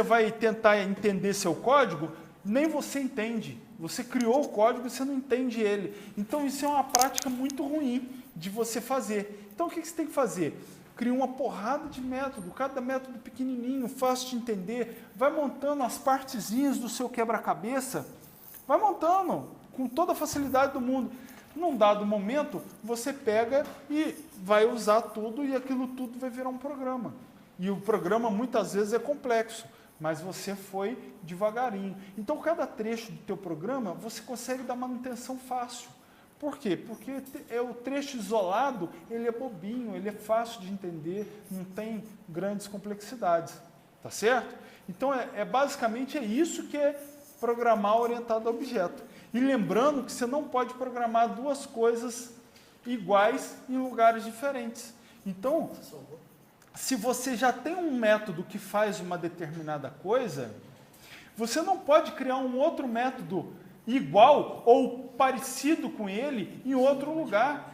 vai tentar entender seu código, nem você entende. Você criou o código e você não entende ele. Então isso é uma prática muito ruim de você fazer. Então o que você tem que fazer? Cria uma porrada de método, cada método pequenininho, fácil de entender, vai montando as partezinhas do seu quebra-cabeça, vai montando com toda a facilidade do mundo. Num dado momento, você pega e vai usar tudo e aquilo tudo vai virar um programa. E o programa muitas vezes é complexo, mas você foi devagarinho. Então, cada trecho do teu programa, você consegue dar manutenção fácil. Por quê? Porque o trecho isolado, ele é bobinho, ele é fácil de entender, não tem grandes complexidades. Tá certo? Então, basicamente é isso que é programar orientado a objeto. E lembrando que você não pode programar duas coisas iguais em lugares diferentes. Então, se você já tem um método que faz uma determinada coisa, você não pode criar um outro método igual ou parecido com ele em outro lugar.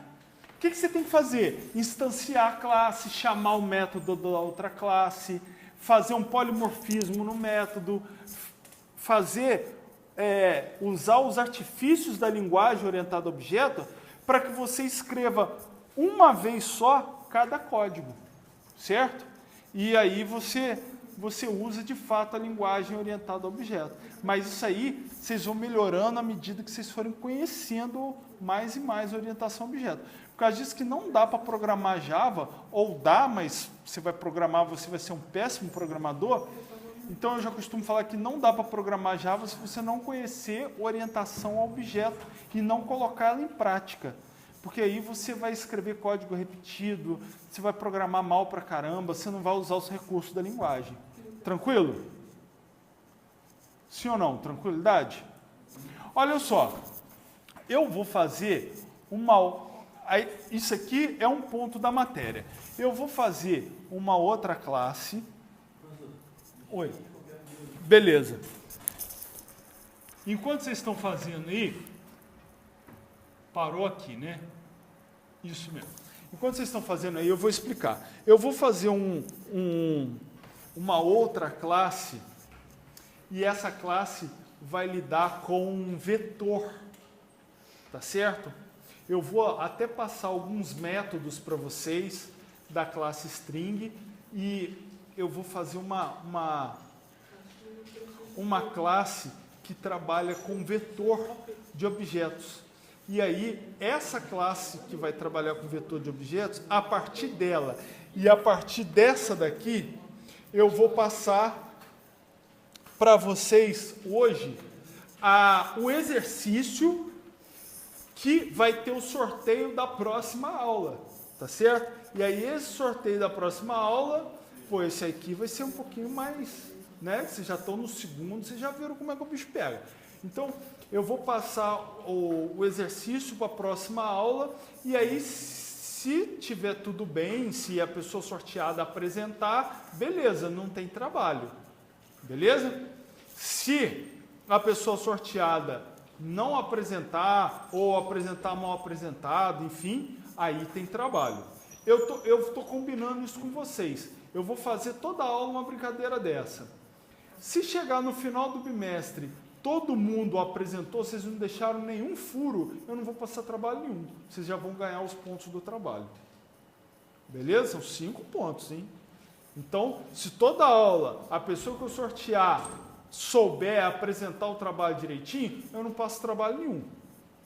O que você tem que fazer? Instanciar a classe, chamar o método da outra classe, fazer um polimorfismo no método, usar os artifícios da linguagem orientada a objeto para que você escreva uma vez só cada código, certo? E aí você usa de fato a linguagem orientada a objeto. Mas isso aí vocês vão melhorando à medida que vocês forem conhecendo mais e mais a orientação a objeto. Por causa disso que não dá para programar Java, ou dá, mas você vai programar, você vai ser um péssimo programador. Então, eu já costumo falar que não dá para programar Java se você não conhecer orientação ao objeto e não colocar ela em prática. Porque aí você vai escrever código repetido, você vai programar mal pra caramba, você não vai usar os recursos da linguagem. Tranquilo? Sim ou não? Tranquilidade? Olha só, eu vou fazer isso aqui é um ponto da matéria. Eu vou fazer uma outra classe. Oi. Beleza. Enquanto vocês estão fazendo aí, parou aqui, né? Isso mesmo. Enquanto vocês estão fazendo aí, eu vou explicar. Eu vou fazer uma outra classe e essa classe vai lidar com um vetor, tá certo? Eu vou até passar alguns métodos para vocês da classe string e eu vou fazer uma classe que trabalha com vetor de objetos. E aí, essa classe que vai trabalhar com vetor de objetos, a partir dela e a partir dessa daqui, eu vou passar para vocês hoje o exercício que vai ter o sorteio da próxima aula, tá certo? E aí, esse sorteio da próxima aula, pô, esse aqui vai ser um pouquinho mais, né? Vocês já estão no segundo, vocês já viram como é que o bicho pega. Então, eu vou passar o exercício para a próxima aula e aí, se tiver tudo bem, se a pessoa sorteada apresentar, beleza, não tem trabalho. Beleza? Se a pessoa sorteada não apresentar ou apresentar mal apresentado, enfim, aí tem trabalho. Eu estou combinando isso com vocês. Eu vou fazer toda a aula uma brincadeira dessa. Se chegar no final do bimestre, todo mundo apresentou, vocês não deixaram nenhum furo, eu não vou passar trabalho nenhum. Vocês já vão ganhar os pontos do trabalho. Beleza? São 5 pontos, hein? Então, se toda aula a pessoa que eu sortear souber apresentar o trabalho direitinho, eu não passo trabalho nenhum.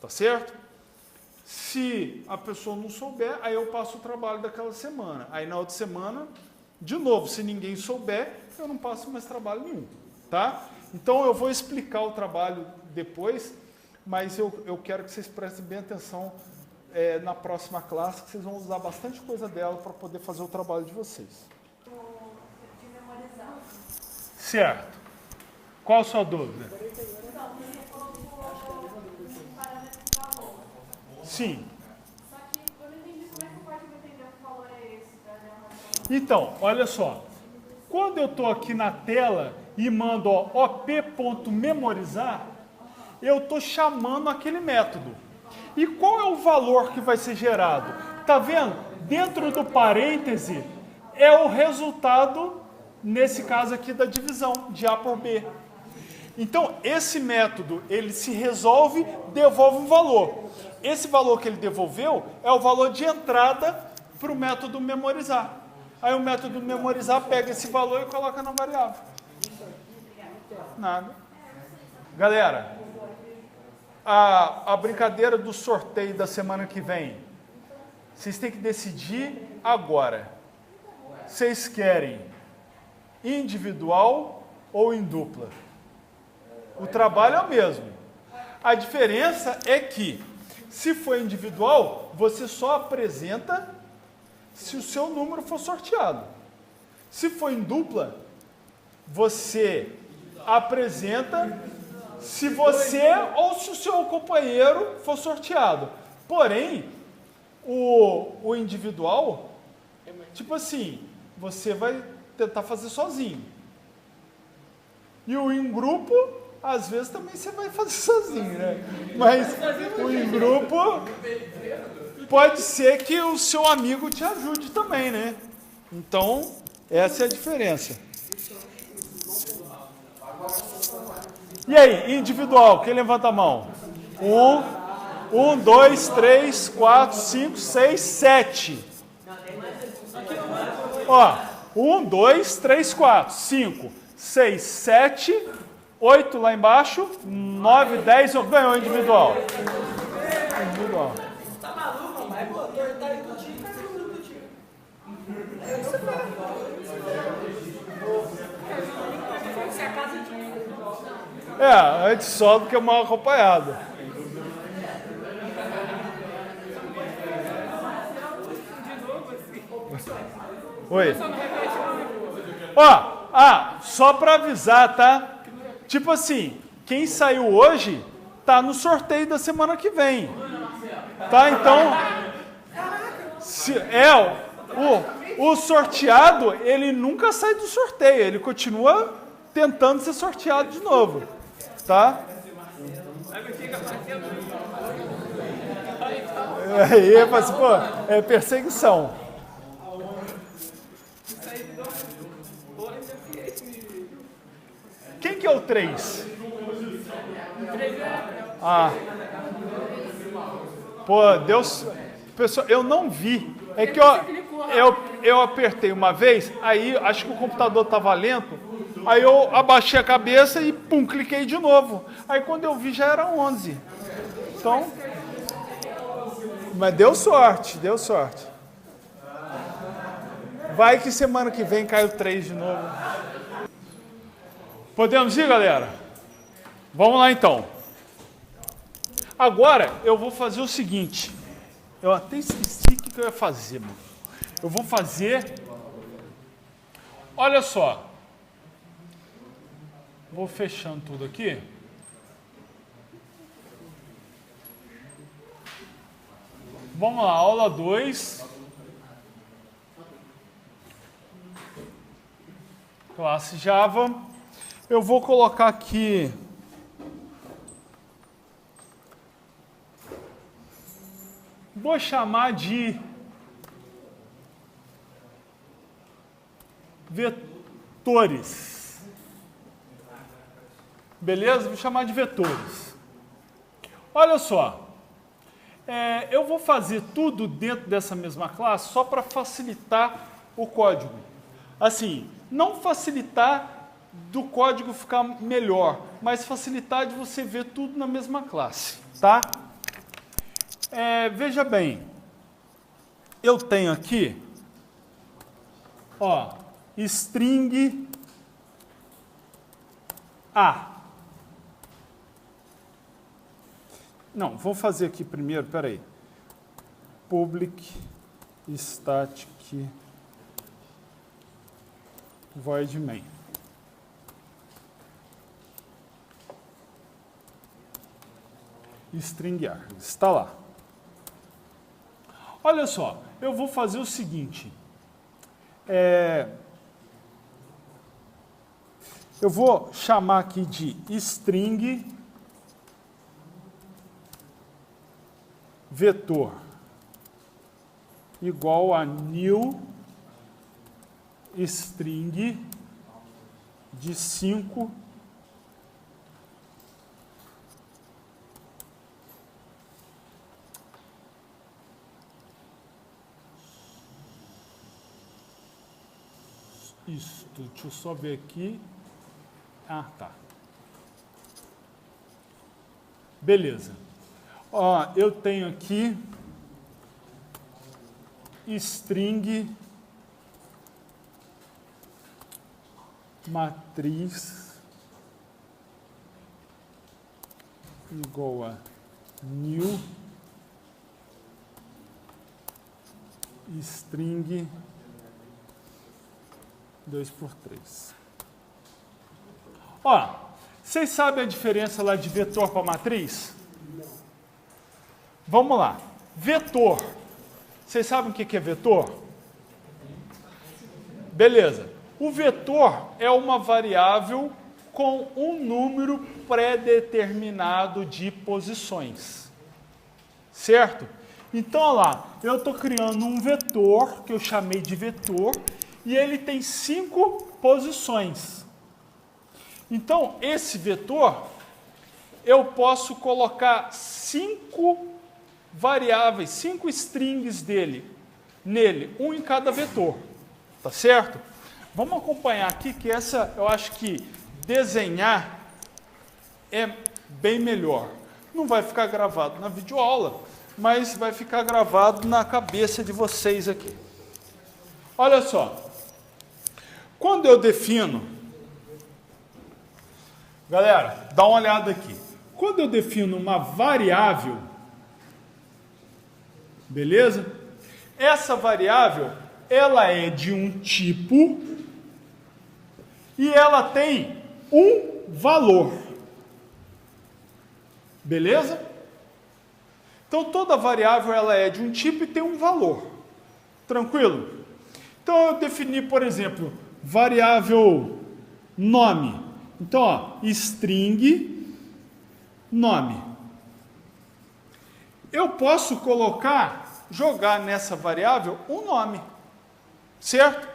Tá certo? Se a pessoa não souber, aí eu passo o trabalho daquela semana. Aí na outra semana, de novo, se ninguém souber, eu não passo mais trabalho nenhum. Tá? Então eu vou explicar o trabalho depois, mas eu quero que vocês prestem bem atenção na próxima classe, que vocês vão usar bastante coisa dela para poder fazer o trabalho de vocês. De memorizar. Certo. Qual a sua dúvida? Então, você colocou um parâmetro de valor. Sim. Só que eu não entendi como é que o código entendeu que valor é esse para ver a razão. Então, olha só. Quando eu estou aqui na tela e mando op.memorizar, eu estou chamando aquele método. E qual é o valor que vai ser gerado? Tá vendo? Dentro do parêntese é o resultado, nesse caso aqui, da divisão de A por B. Então, esse método, ele se resolve, devolve um valor. Esse valor que ele devolveu é o valor de entrada para o método memorizar. Aí o método memorizar pega esse valor e coloca na variável. Nada. Galera, a brincadeira do sorteio da semana que vem. Vocês têm que decidir agora. Vocês querem individual ou em dupla? O trabalho é o mesmo. A diferença é que, se for individual, você só apresenta se o seu número for sorteado. Se for em dupla, você apresenta se você ou se o seu companheiro for sorteado. Porém, o individual, tipo assim, você vai tentar fazer sozinho. E o em grupo, às vezes também você vai fazer sozinho, né? Mas o em grupo pode ser que o seu amigo te ajude também, né? Então, essa é a diferença. E aí, individual, quem levanta a mão? 1, 2, 3, 4, 5, 6, 7. Ó, 1, 2, 3, 4, 5, 6, 7, 8 lá embaixo, 9, 10, ganhou individual. Individual. Tá maluco, vai, pô, tá aí contigo, tá junto contigo. Antes só do que mal acompanhado. Oi. Ó, só para avisar, tá? Tipo assim, quem saiu hoje tá no sorteio da semana que vem. Tá? Então, o sorteado, ele nunca sai do sorteio, ele continua tentando ser sorteado de novo. Tá? Aí, mas, pô, é perseguição. Quem que é o 3? Pô, Deus... Pessoal, eu não vi. É que eu apertei uma vez, aí acho que o computador estava lento, aí eu abaixei a cabeça e pum, cliquei de novo. Aí quando eu vi já era 11. Então... Mas deu sorte, deu sorte. Vai que semana que vem cai o 3 de novo. Podemos ir, galera? Vamos lá, então. Agora, eu vou fazer o seguinte. Eu até esqueci o que eu ia fazer, mano. Eu vou fazer... Olha só. Vou fechando tudo aqui. Vamos lá, aula 2. Classe Java. Eu vou colocar aqui... Vou chamar de vetores. Beleza? Vou chamar de vetores. Olha só. Eu vou fazer tudo dentro dessa mesma classe só para facilitar o código. Assim, não facilitar do código ficar melhor, mas facilitar de você ver tudo na mesma classe, tá? Veja bem, eu tenho aqui, ó, string A. Não, vou fazer aqui primeiro, peraí. Public static void main. String A, está lá. Olha só, eu vou fazer o seguinte. Eu vou chamar aqui de string vetor igual a new string de 5 Isso, deixa eu só ver aqui. Ah, tá. Beleza. Ó, eu tenho aqui string matriz igual a new string 2×3. Ó, vocês sabem a diferença lá de vetor para matriz? Vamos lá. Vetor. Vocês sabem o que é vetor? Beleza. O vetor é uma variável com um número pré-determinado de posições. Certo? Então, olha lá, eu estou criando um vetor, que eu chamei de vetor, e ele tem 5 posições. Então, esse vetor, eu posso colocar 5 variáveis, 5 strings nele, um em cada vetor. Tá certo? Vamos acompanhar aqui, que essa, eu acho que desenhar é bem melhor. Não vai ficar gravado na videoaula, mas vai ficar gravado na cabeça de vocês aqui. Olha só. Quando eu defino... Galera, dá uma olhada aqui. Quando eu defino uma variável, beleza? Essa variável, ela é de um tipo e ela tem um valor. Beleza? Então, toda variável ela é de um tipo e tem um valor. Tranquilo? Então, eu defini, por exemplo, variável nome. Então, ó, string nome. Eu posso jogar nessa variável um nome. Certo?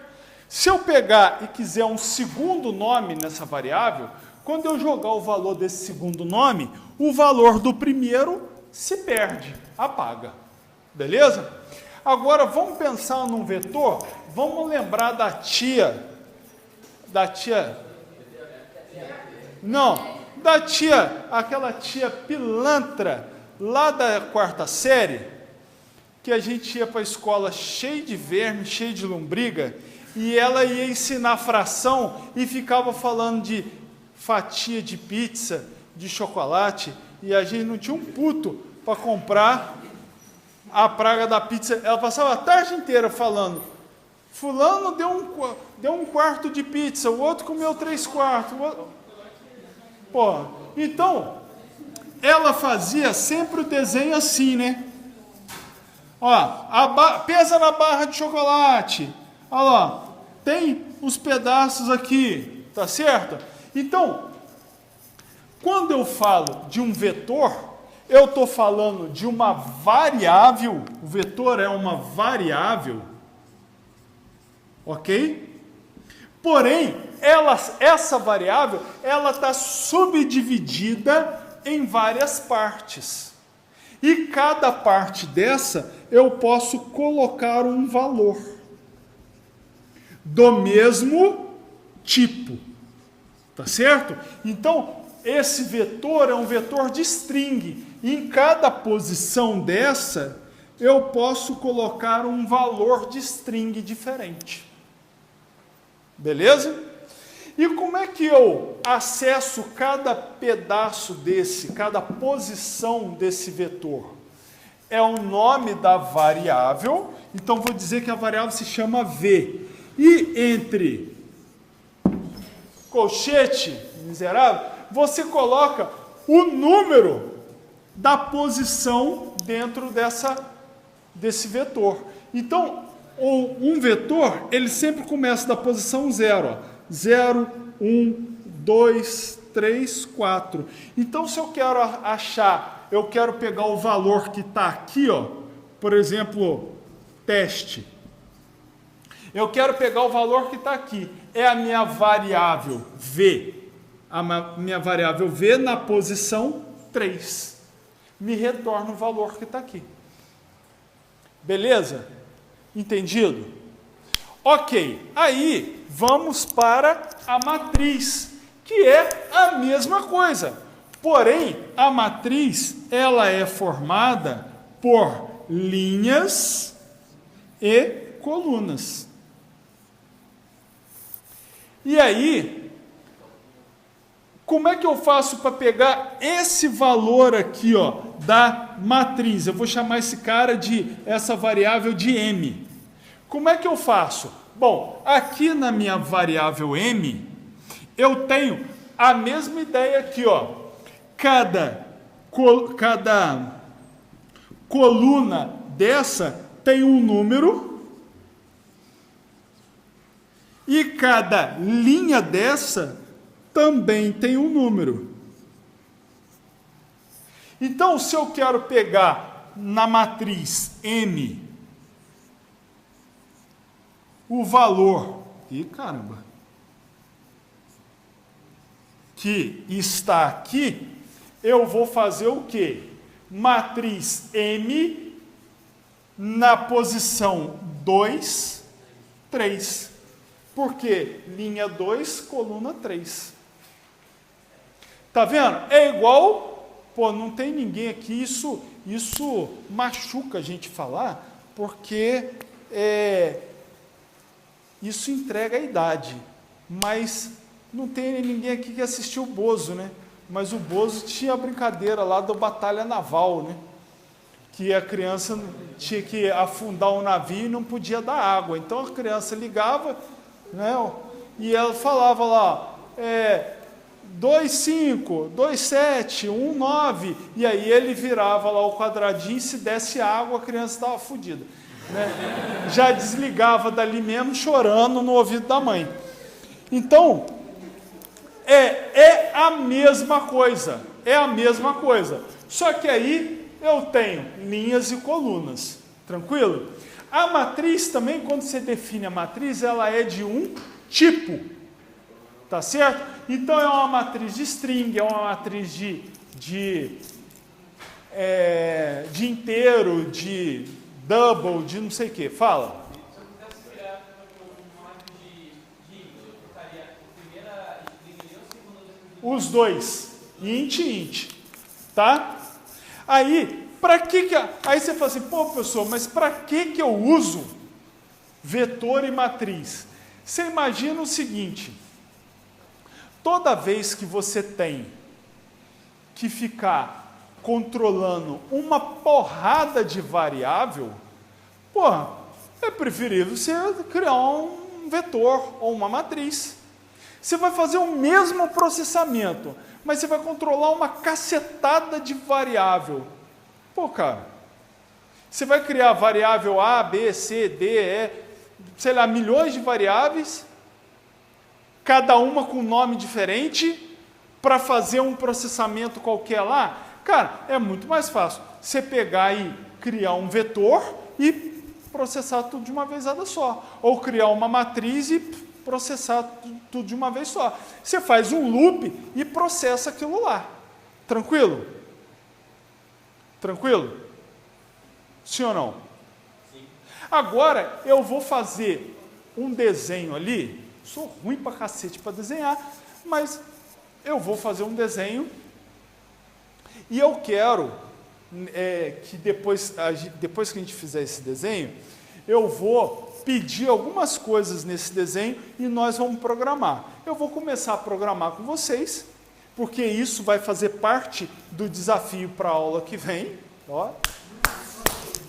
Se eu pegar e quiser um segundo nome nessa variável, quando eu jogar o valor desse segundo nome, o valor do primeiro se perde, apaga. Beleza? Agora, vamos pensar num vetor, vamos lembrar da tia, aquela tia pilantra, lá da 4ª série, que a gente ia para a escola cheio de verme, cheio de lombriga, e ela ia ensinar fração e ficava falando de fatia de pizza, de chocolate, e a gente não tinha um puto para comprar a praga da pizza. Ela passava a tarde inteira falando, fulano deu um quarto de pizza, o outro comeu 3/4. Pô, então, ela fazia sempre o desenho assim, né? Ó, pesa na barra de chocolate. Olha lá, tem os pedaços aqui, tá certo? Então, quando eu falo de um vetor, eu estou falando de uma variável. O vetor é uma variável, ok? Porém, essa variável, ela está subdividida em várias partes. E cada parte dessa, eu posso colocar um valor do mesmo tipo. Tá certo? Então, esse vetor é um vetor de string. Em cada posição dessa, eu posso colocar um valor de string diferente. Beleza? E como é que eu acesso cada pedaço desse, cada posição desse vetor? É o nome da variável, então vou dizer que a variável se chama V. E entre colchete, miserável, você coloca o número da posição dentro desse vetor. Então, um vetor, ele sempre começa da posição 0. 0, 1, 2, 3, 4. Então, se eu quero eu quero pegar o valor que está aqui, ó, por exemplo, teste. Eu quero pegar o valor que está aqui. É a minha variável V. A minha variável V na posição 3. Me retorna o valor que está aqui. Beleza? Entendido? Ok. Aí, vamos para a matriz, que é a mesma coisa. Porém, a matriz, ela é formada por linhas e colunas. E aí, como é que eu faço para pegar esse valor aqui, ó, da matriz? Eu vou chamar esse cara de, essa variável de m. Como é que eu faço? Bom, aqui na minha variável m, eu tenho a mesma ideia aqui, ó. Cada coluna dessa tem um número e cada linha dessa também tem um número. Então, se eu quero pegar na matriz M o valor, que está aqui, eu vou fazer o quê? Matriz M na posição 2, 3. Por quê? Linha 2, coluna 3. Tá vendo? É igual, não tem ninguém aqui, isso machuca a gente falar, porque isso entrega a idade, mas não tem ninguém aqui que assistiu o Bozo, né? Mas o Bozo tinha a brincadeira lá da batalha naval, né? Que a criança tinha que afundar um navio e não podia dar água. Então a criança ligava, né? E ela falava lá, 2,5, 2,7, 1,9, e aí ele virava lá o quadradinho, se desse água a criança estava fodida, né? Já desligava dali mesmo chorando no ouvido da mãe. Então, é a mesma coisa, só que aí eu tenho linhas e colunas, tranquilo? A matriz também, quando você define a matriz, ela é de um tipo, tá certo? Então é uma matriz de string, é uma matriz de inteiro, de double, de não sei o que. Fala. Se eu quisesse criar uma matriz de índice, eu colocaria a primeira string e a segunda. Os dois, int e int, tá? Aí, aí você fala assim, professor, mas para que eu uso vetor e matriz? Você imagina o seguinte, toda vez que você tem que ficar controlando uma porrada de variável, é preferível você criar um vetor ou uma matriz. Você vai fazer o mesmo processamento, mas você vai controlar uma cacetada de variável. Cara, você vai criar variável A, B, C, D, E, sei lá, milhões de variáveis, cada uma com nome diferente, para fazer um processamento qualquer lá. Cara, é muito mais fácil você pegar e criar um vetor e processar tudo de uma vezada só. Ou criar uma matriz e processar tudo de uma vez só. Você faz um loop e processa aquilo lá. Tranquilo? Tranquilo? Sim ou não? Sim. Agora eu vou fazer um desenho ali. Sou ruim pra cacete para desenhar, mas eu vou fazer um desenho e eu quero que depois que a gente fizer esse desenho, eu vou pedir algumas coisas nesse desenho e nós vamos programar. Eu vou começar a programar com vocês, porque isso vai fazer parte do desafio para a aula que vem. Ó.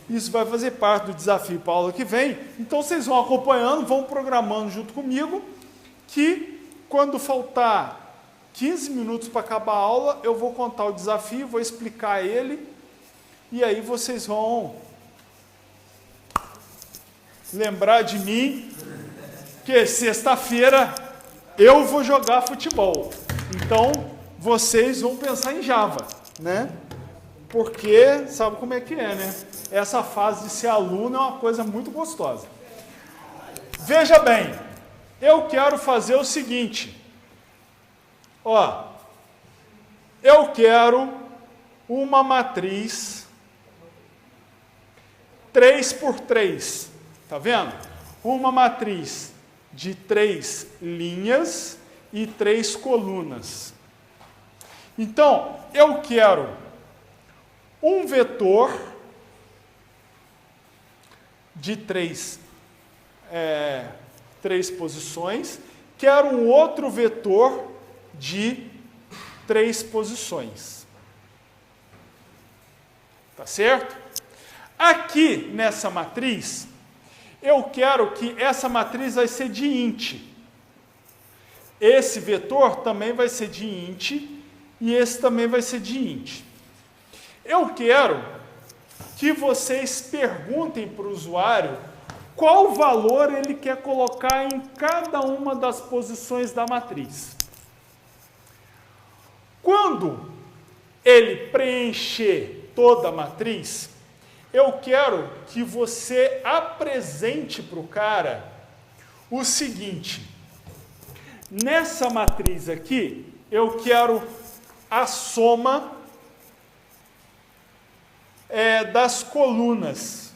Isso vai fazer parte do desafio para a aula que vem. Então, vocês vão acompanhando, vão programando junto comigo, que quando faltar 15 minutos para acabar a aula, eu vou contar o desafio, vou explicar ele, e aí vocês vão lembrar de mim, que sexta-feira eu vou jogar futebol. Então, vocês vão pensar em Java, né? Porque sabe como é que é, né? Essa fase de ser aluno é uma coisa muito gostosa. Veja bem, eu quero fazer o seguinte. Eu quero uma matriz 3x3. Tá vendo? Uma matriz de 3 linhas e 3 colunas. Então, eu quero um vetor de três posições, quero um outro vetor de 3 posições. Tá certo? Aqui nessa matriz, eu quero que essa matriz vai ser de int. Esse vetor também vai ser de int e esse também vai ser de int. Eu quero que vocês perguntem para o usuário qual valor ele quer colocar em cada uma das posições da matriz. Quando ele preencher toda a matriz, eu quero que você apresente para o cara o seguinte: nessa matriz aqui, eu quero a soma das colunas.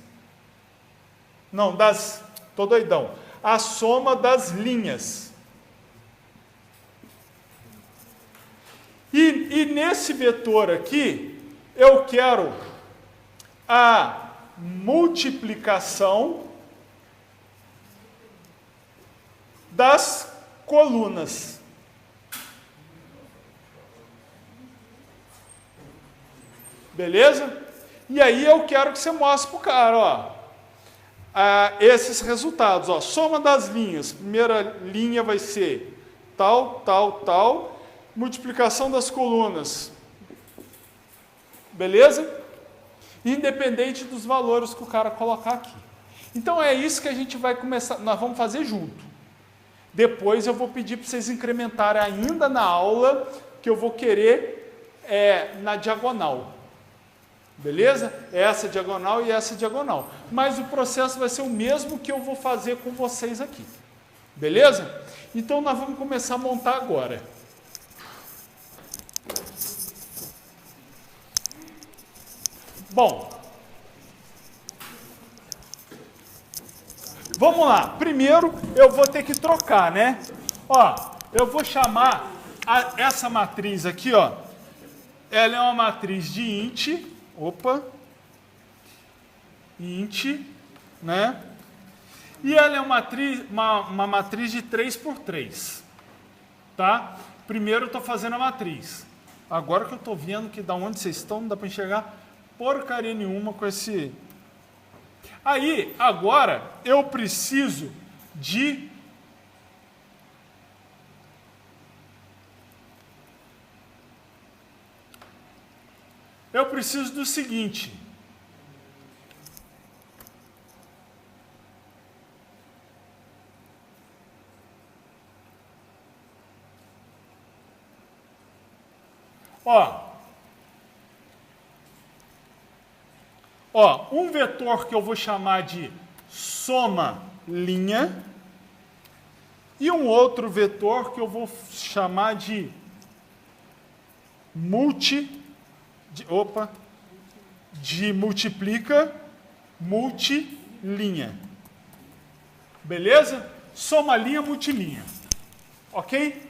Não, tô doidão. A soma das linhas. E nesse vetor aqui, eu quero a multiplicação das colunas. Beleza? E aí eu quero que você mostre para o cara, ó, esses resultados. Ó, soma das linhas. Primeira linha vai ser tal, tal, tal. Multiplicação das colunas. Beleza? Independente dos valores que o cara colocar aqui. Então é isso que a gente vai começar, nós vamos fazer junto. Depois eu vou pedir para vocês incrementarem ainda na aula, que eu vou querer na diagonal. Beleza? Essa diagonal e essa diagonal. Mas o processo vai ser o mesmo que eu vou fazer com vocês aqui. Beleza? Então nós vamos começar a montar agora. Bom, vamos lá. Primeiro eu vou ter que trocar, né? Ó, eu vou chamar essa matriz aqui, ó. Ela é uma matriz de int. Opa. Int, né? E ela é uma matriz de 3 por 3. Tá? Primeiro eu estou fazendo a matriz. Agora que eu estou vendo que da onde vocês estão, não dá para enxergar porcaria nenhuma com esse... Aí, agora, eu preciso de... Eu preciso do seguinte. Ó, um vetor que eu vou chamar de soma linha e um outro vetor que eu vou chamar de multiplica multilinha. Beleza? Soma linha, multilinha. Ok?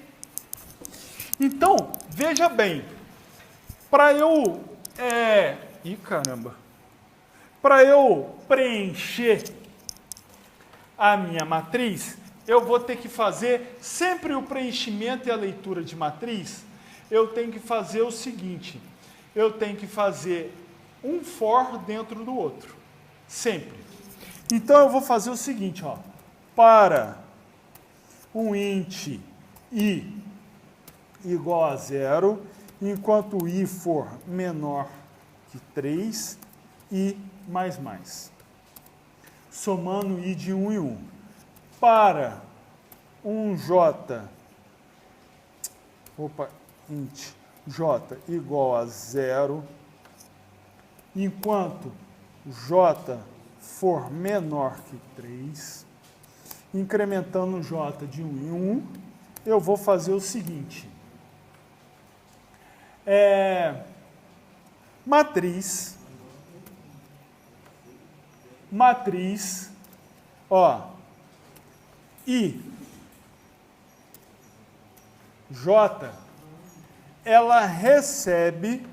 Então, veja bem, para eu... Ih, caramba! Para eu preencher a minha matriz, eu vou ter que fazer sempre o preenchimento e a leitura de matriz. Eu tenho que fazer o seguinte, eu tenho que fazer um for dentro do outro, sempre. Então eu vou fazer o seguinte, ó, para um int i igual a 0, enquanto i for menor que 3, i mais. Somando i de 1 em 1. Para um int j igual a 0, enquanto j for menor que 3, incrementando j de 1 em 1, eu vou fazer o seguinte. Matriz, ó, i, j ela recebe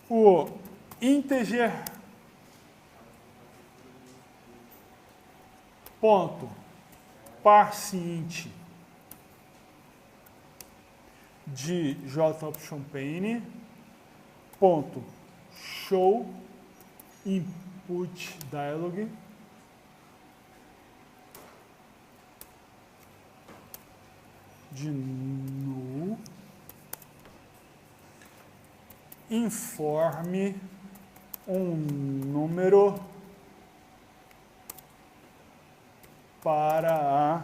o integer ponto parseInt de JOptionPane ponto show input dialog de null informe um número para a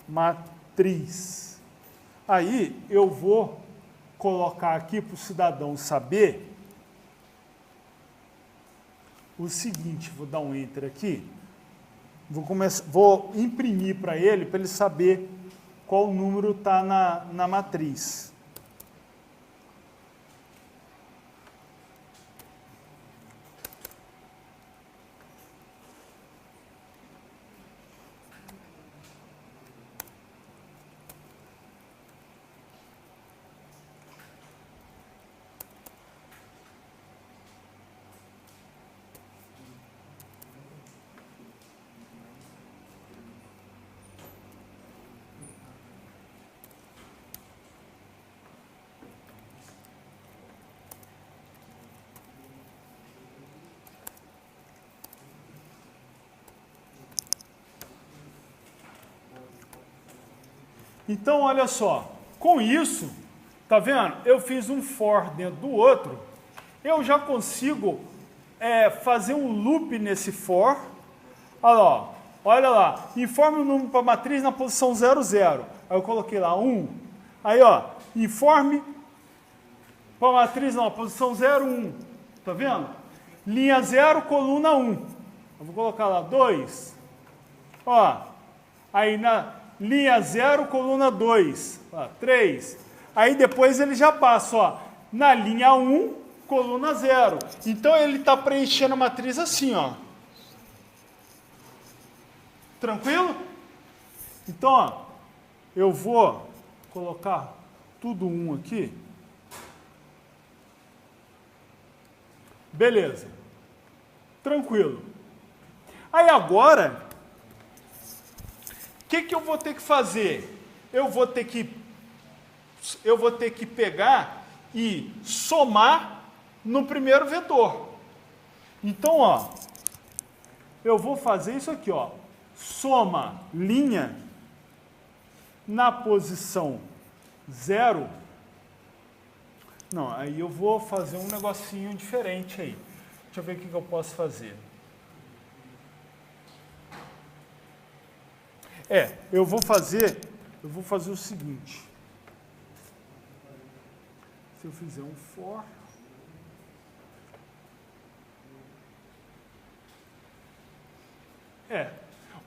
matriz. Aí eu vou colocar aqui para o cidadão saber o seguinte, vou dar um enter aqui, vou imprimir para ele saber qual número está na matriz. Então, olha só, com isso, tá vendo? Eu fiz um for dentro do outro, eu já consigo fazer um loop nesse for. Olha lá, informe o número para a matriz na posição 0, 0. Aí eu coloquei lá 1. Aí, ó, informe para a matriz na posição 0, 1. Tá vendo? Linha 0, coluna 1. Eu vou colocar lá 2. Ó, aí na linha 0, coluna 2, 3. Aí depois ele já passa, ó, na linha 1, coluna 0. Então ele está preenchendo a matriz assim, ó. Tranquilo? Então, ó, eu vou colocar tudo 1 aqui. Beleza. Tranquilo. Aí agora, o que eu vou ter que fazer? Eu vou ter que pegar e somar no primeiro vetor. Então, ó, eu vou fazer isso aqui, ó. Soma linha na posição 0. Não, aí eu vou fazer um negocinho diferente aí. Deixa eu ver o que eu posso fazer. Eu vou fazer o seguinte. Se eu fizer um for,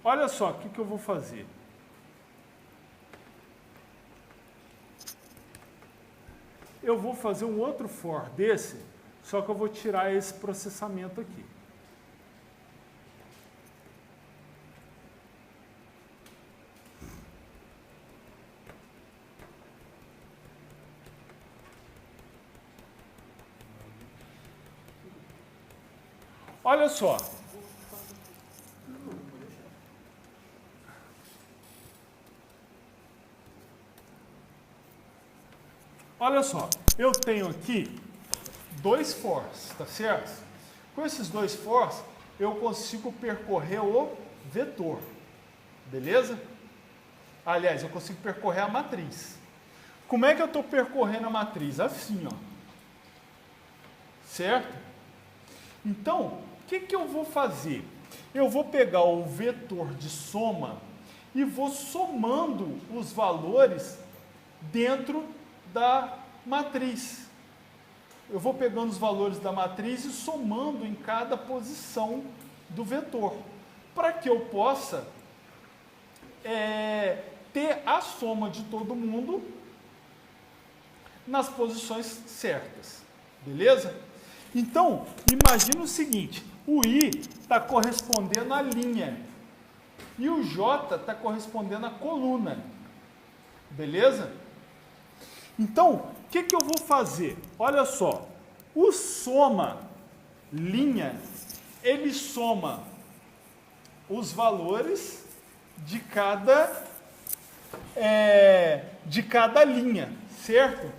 olha só, o que eu vou fazer? Eu vou fazer um outro for desse, só que eu vou tirar esse processamento aqui. Olha só. Olha só, eu tenho aqui 2 fors, tá certo? Com esses 2 fors, eu consigo percorrer o vetor, beleza? Aliás, eu consigo percorrer a matriz. Como é que eu estou percorrendo a matriz? Assim, ó. Certo? Então, o que eu vou fazer? Eu vou pegar o vetor de soma e vou somando os valores dentro da matriz. Eu vou pegando os valores da matriz e somando em cada posição do vetor, para que eu possa ter a soma de todo mundo nas posições certas. Beleza? Então, imagina o seguinte, o I está correspondendo à linha e o J está correspondendo à coluna. Beleza? Então, o que eu vou fazer? Olha só, o soma linha, ele soma os valores de cada linha, certo?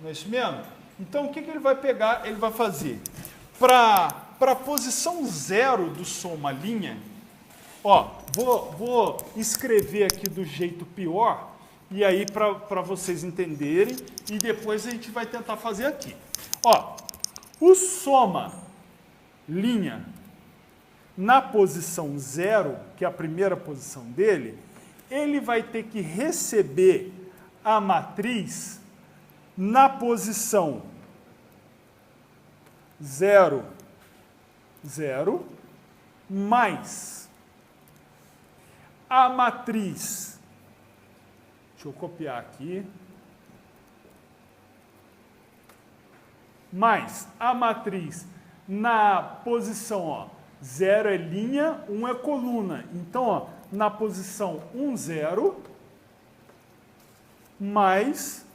Não é isso mesmo? Então, o que ele vai pegar? Ele vai fazer para a posição 0 do soma linha, ó, vou escrever aqui do jeito pior, e aí para vocês entenderem, e depois a gente vai tentar fazer aqui. Ó, o soma linha na posição 0, que é a primeira posição dele, ele vai ter que receber a matriz na posição 0, 0, mais a matriz, deixa eu copiar aqui, mais a matriz na posição, ó, 0 é linha, 1 é coluna. Então, ó, na posição 1, 0, mais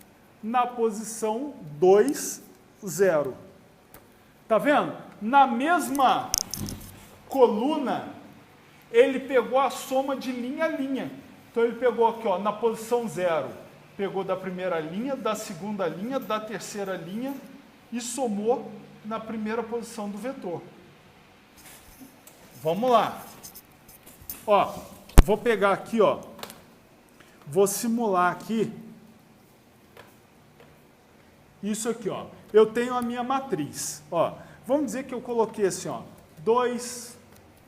na posição 2, 0. Tá vendo? Na mesma coluna, ele pegou a soma de linha a linha. Então, ele pegou aqui, ó, na posição 0, pegou da primeira linha, da segunda linha, da terceira linha e somou na primeira posição do vetor. Vamos lá. Ó, vou pegar aqui, ó, vou simular aqui isso aqui, ó. Eu tenho a minha matriz, ó. Vamos dizer que eu coloquei assim, ó, 2,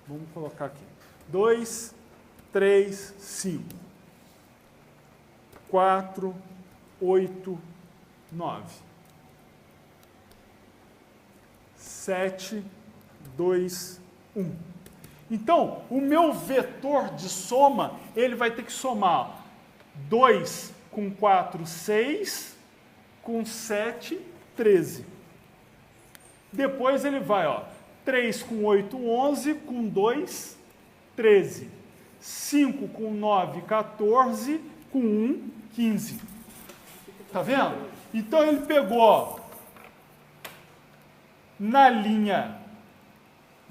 vamos colocar aqui, 2, 3, 5, 4, 8, 9, 7, 2, 1. Então, o meu vetor de soma, ele vai ter que somar 2 com 4, 6, com 7, 13. Depois ele vai, ó, 3 com 8, 11, com 2, 13. 5 com 9, 14, com 1, 15. Tá vendo? Então ele pegou, ó, na linha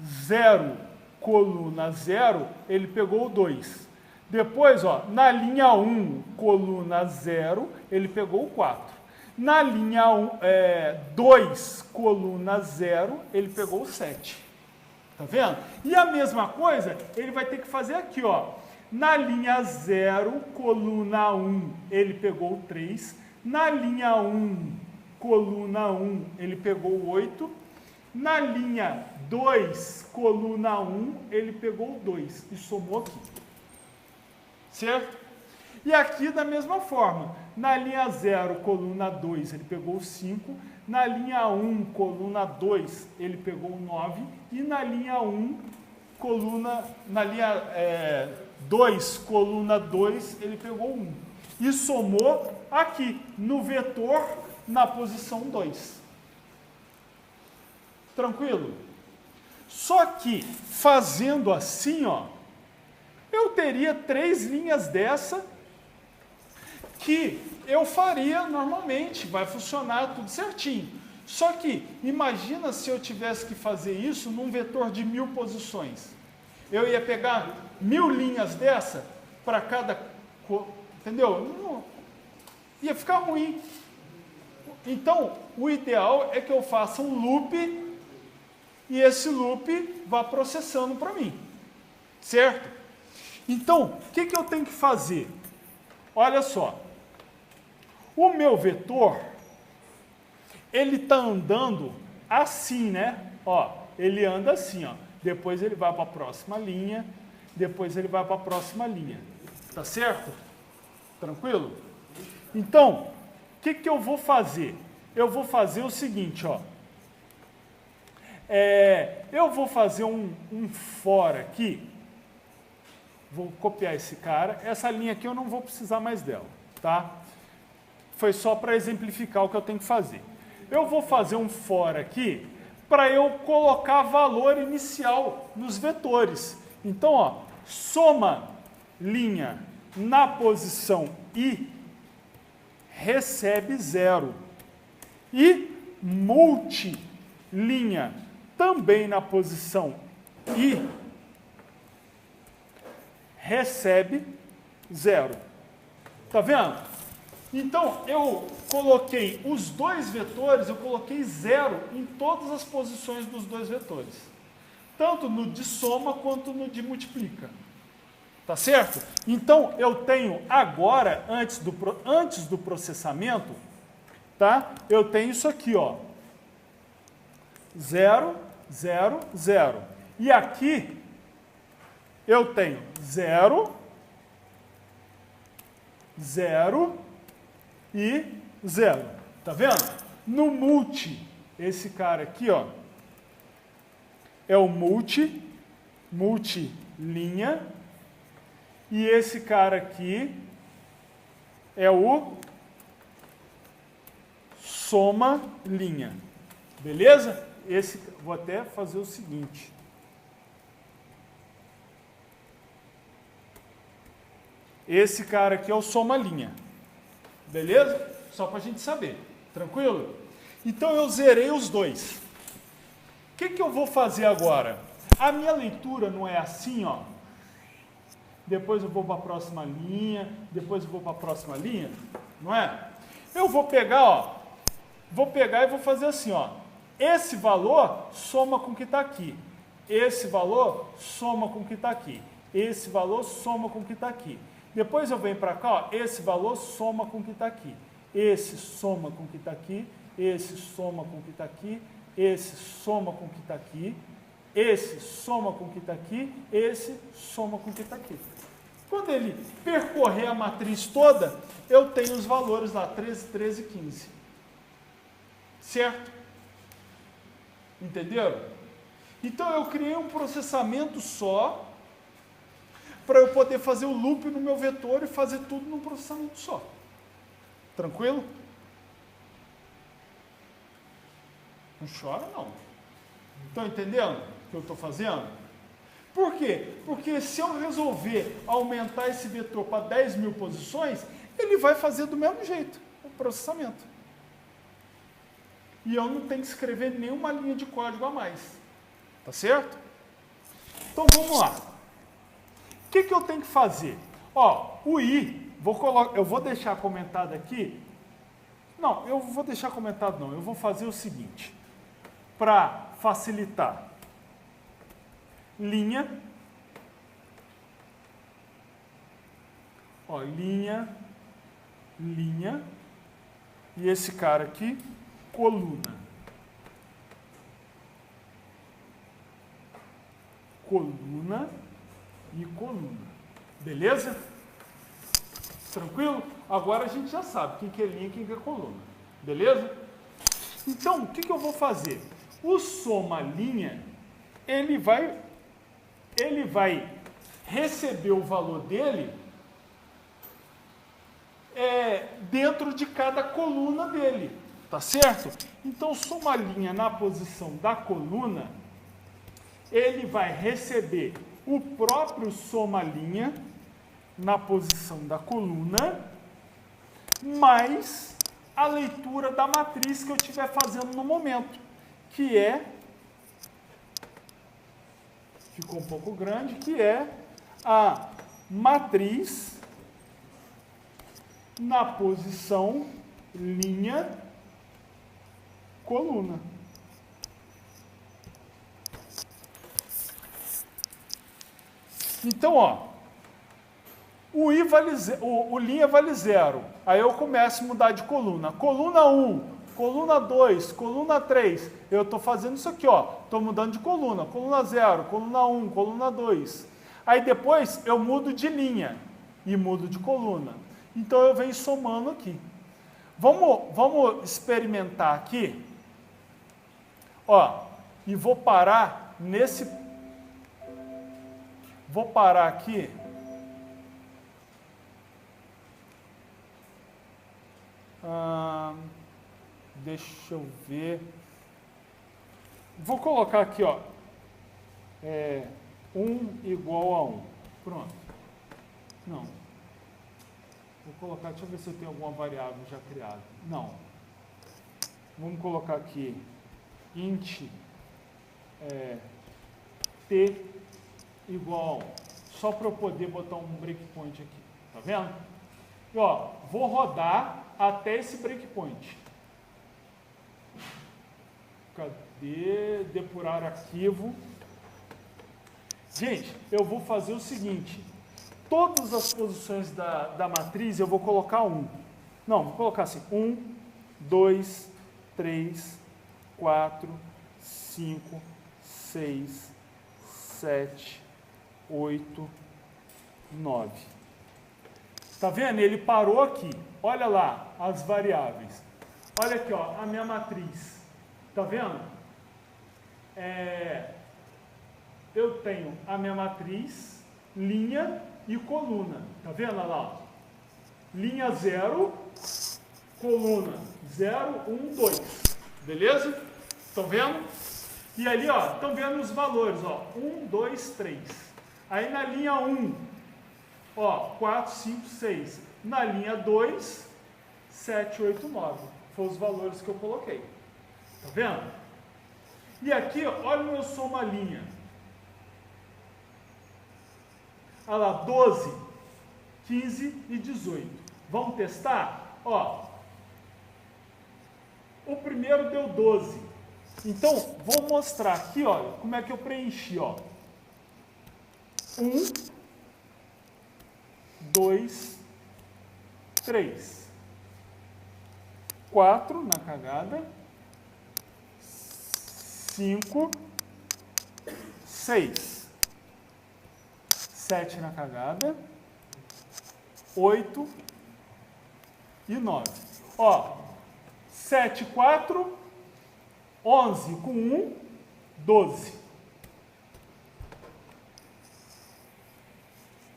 0, coluna 0, ele pegou o 2. Depois, ó, na linha 1, coluna 0, ele pegou o 4. Na linha 2, coluna 0, ele pegou o 7. Tá vendo? E a mesma coisa, ele vai ter que fazer aqui, ó. Na linha 0, coluna 1, ele pegou o 3. Na linha 1, coluna 1, ele pegou o 8. Na linha 2, coluna 1, ele pegou o 2 e somou aqui. Certo? E aqui da mesma forma, na linha 0, coluna 2, ele pegou o 5, na linha 1, coluna 2, ele pegou o 9, e na linha 1, na linha 2, coluna 2, ele pegou o 1. E somou aqui, no vetor, na posição 2. Tranquilo? Só que, fazendo assim, ó, eu teria 3 linhas dessa que eu faria normalmente, vai funcionar tudo certinho. Só que, imagina se eu tivesse que fazer isso num vetor de 1000 posições. Eu ia pegar 1000 linhas dessa para cada... Entendeu? Não, ia ficar ruim. Então, o ideal é que eu faça um loop e esse loop vá processando para mim. Certo? Então, o que eu tenho que fazer? Olha só. O meu vetor, ele está andando assim, né? Ó, ele anda assim, ó. Depois ele vai para a próxima linha, depois ele vai para a próxima linha. Tá certo? Tranquilo? Então, o que eu vou fazer? Eu vou fazer o seguinte, ó. Eu vou fazer um for aqui. Vou copiar esse cara. Essa linha aqui eu não vou precisar mais dela, tá? Foi só para exemplificar o que eu tenho que fazer. Eu vou fazer um for aqui para eu colocar valor inicial nos vetores. Então, ó, soma linha na posição I recebe 0. E multilinha também na posição I recebe 0. Tá vendo? Então, eu coloquei os dois vetores, eu coloquei 0 em todas as posições dos dois vetores. Tanto no de soma quanto no de multiplica. Tá certo? Então, eu tenho agora, antes do processamento, tá? Eu tenho isso aqui, ó. 0, 0, 0. E aqui, eu tenho 0, 0 e 0. Tá vendo? No multi, esse cara aqui, ó, é o multilinha, e esse cara aqui é o soma linha. Beleza? Vou até fazer o seguinte. Esse cara aqui é o soma linha. Beleza? Só para a gente saber. Tranquilo? Então eu zerei os dois. O que eu vou fazer agora? A minha leitura não é assim, ó. Depois eu vou para a próxima linha, depois eu vou para a próxima linha, não é? Eu vou pegar, ó, vou pegar e vou fazer assim, ó. Esse valor soma com o que está aqui. Esse valor soma com o que está aqui. Esse valor soma com o que está aqui. Depois eu venho para cá, ó, esse valor soma com o que está aqui. Esse soma com o que está aqui. Esse soma com o que está aqui. Esse soma com o que está aqui. Esse soma com o que está aqui. Esse soma com o que está aqui. Quando ele percorrer a matriz toda, eu tenho os valores lá, 13, 13 e 15. Certo? Entenderam? Então eu criei um processamento só, para eu poder fazer o loop no meu vetor e fazer tudo num processamento só. Tranquilo? Não chora, não. Estão entendendo o que eu estou fazendo? Por quê? Porque se eu resolver aumentar esse vetor para 10 mil posições, ele vai fazer do mesmo jeito, o processamento. E eu não tenho que escrever nenhuma linha de código a mais. Tá certo? Então vamos lá. O que eu tenho que fazer? Ó, o I, eu vou deixar comentado aqui. Não, eu vou deixar comentado não. Eu vou fazer o seguinte, para facilitar. Linha, ó, linha, linha, e esse cara aqui, coluna. Coluna e coluna. Beleza? Tranquilo? Agora a gente já sabe quem que é linha e quem que é coluna. Beleza? Então, o que eu vou fazer? O soma linha, ele vai receber o valor dele dentro de cada coluna dele, tá certo? Então, soma linha na posição da coluna, ele vai receber o próprio soma linha na posição da coluna, mais a leitura da matriz que eu estiver fazendo no momento, que ficou um pouco grande, que é a matriz na posição linha, coluna. Então, ó, o linha vale 0. Aí eu começo a mudar de coluna. Coluna 1, coluna 2, coluna 3. Eu estou fazendo isso aqui, ó. Estou mudando de coluna. Coluna 0, coluna 1, coluna 2. Aí depois eu mudo de linha e mudo de coluna. Então eu venho somando aqui. Vamos experimentar aqui. Ó, e vou parar nesse... Vou parar aqui. Deixa eu ver. Vou colocar aqui, ó. 1 igual a 1. Pronto. Não. Vou colocar, deixa eu ver se eu tenho alguma variável já criada. Não. Vamos colocar aqui int t igual, só para eu poder botar um breakpoint aqui. Tá vendo? E ó, vou rodar até esse breakpoint. Cadê? Depurar arquivo. Gente, eu vou fazer o seguinte. Todas as posições da matriz eu vou colocar 1. Não, vou colocar assim. 1, 2, 3, 4, 5, 6, 7, 8, 9. Tá vendo? Ele parou aqui. Olha lá as variáveis. Olha aqui, ó, a minha matriz. Tá vendo? Eu tenho a minha matriz, linha e coluna. Tá vendo? Olha lá. Linha 0, coluna 0, 1, 2. Beleza? Estão vendo? E ali, ó, estão vendo os valores, ó. 1, 2, 3. Aí na linha 1, ó, 4, 5, 6. Na linha 2, 7, 8, 9. Foram os valores que eu coloquei. Tá vendo? E aqui, ó, olha o meu soma linha. Olha lá, 12, 15 e 18. Vamos testar? Ó, o primeiro deu 12. Então, vou mostrar aqui, olha, como é que eu preenchi, ó. 1, 2, 3. 4 na cagada. 5, 6. 7 na cagada. 8 e 9. Ó, 7, 4, 11 com 1, 12.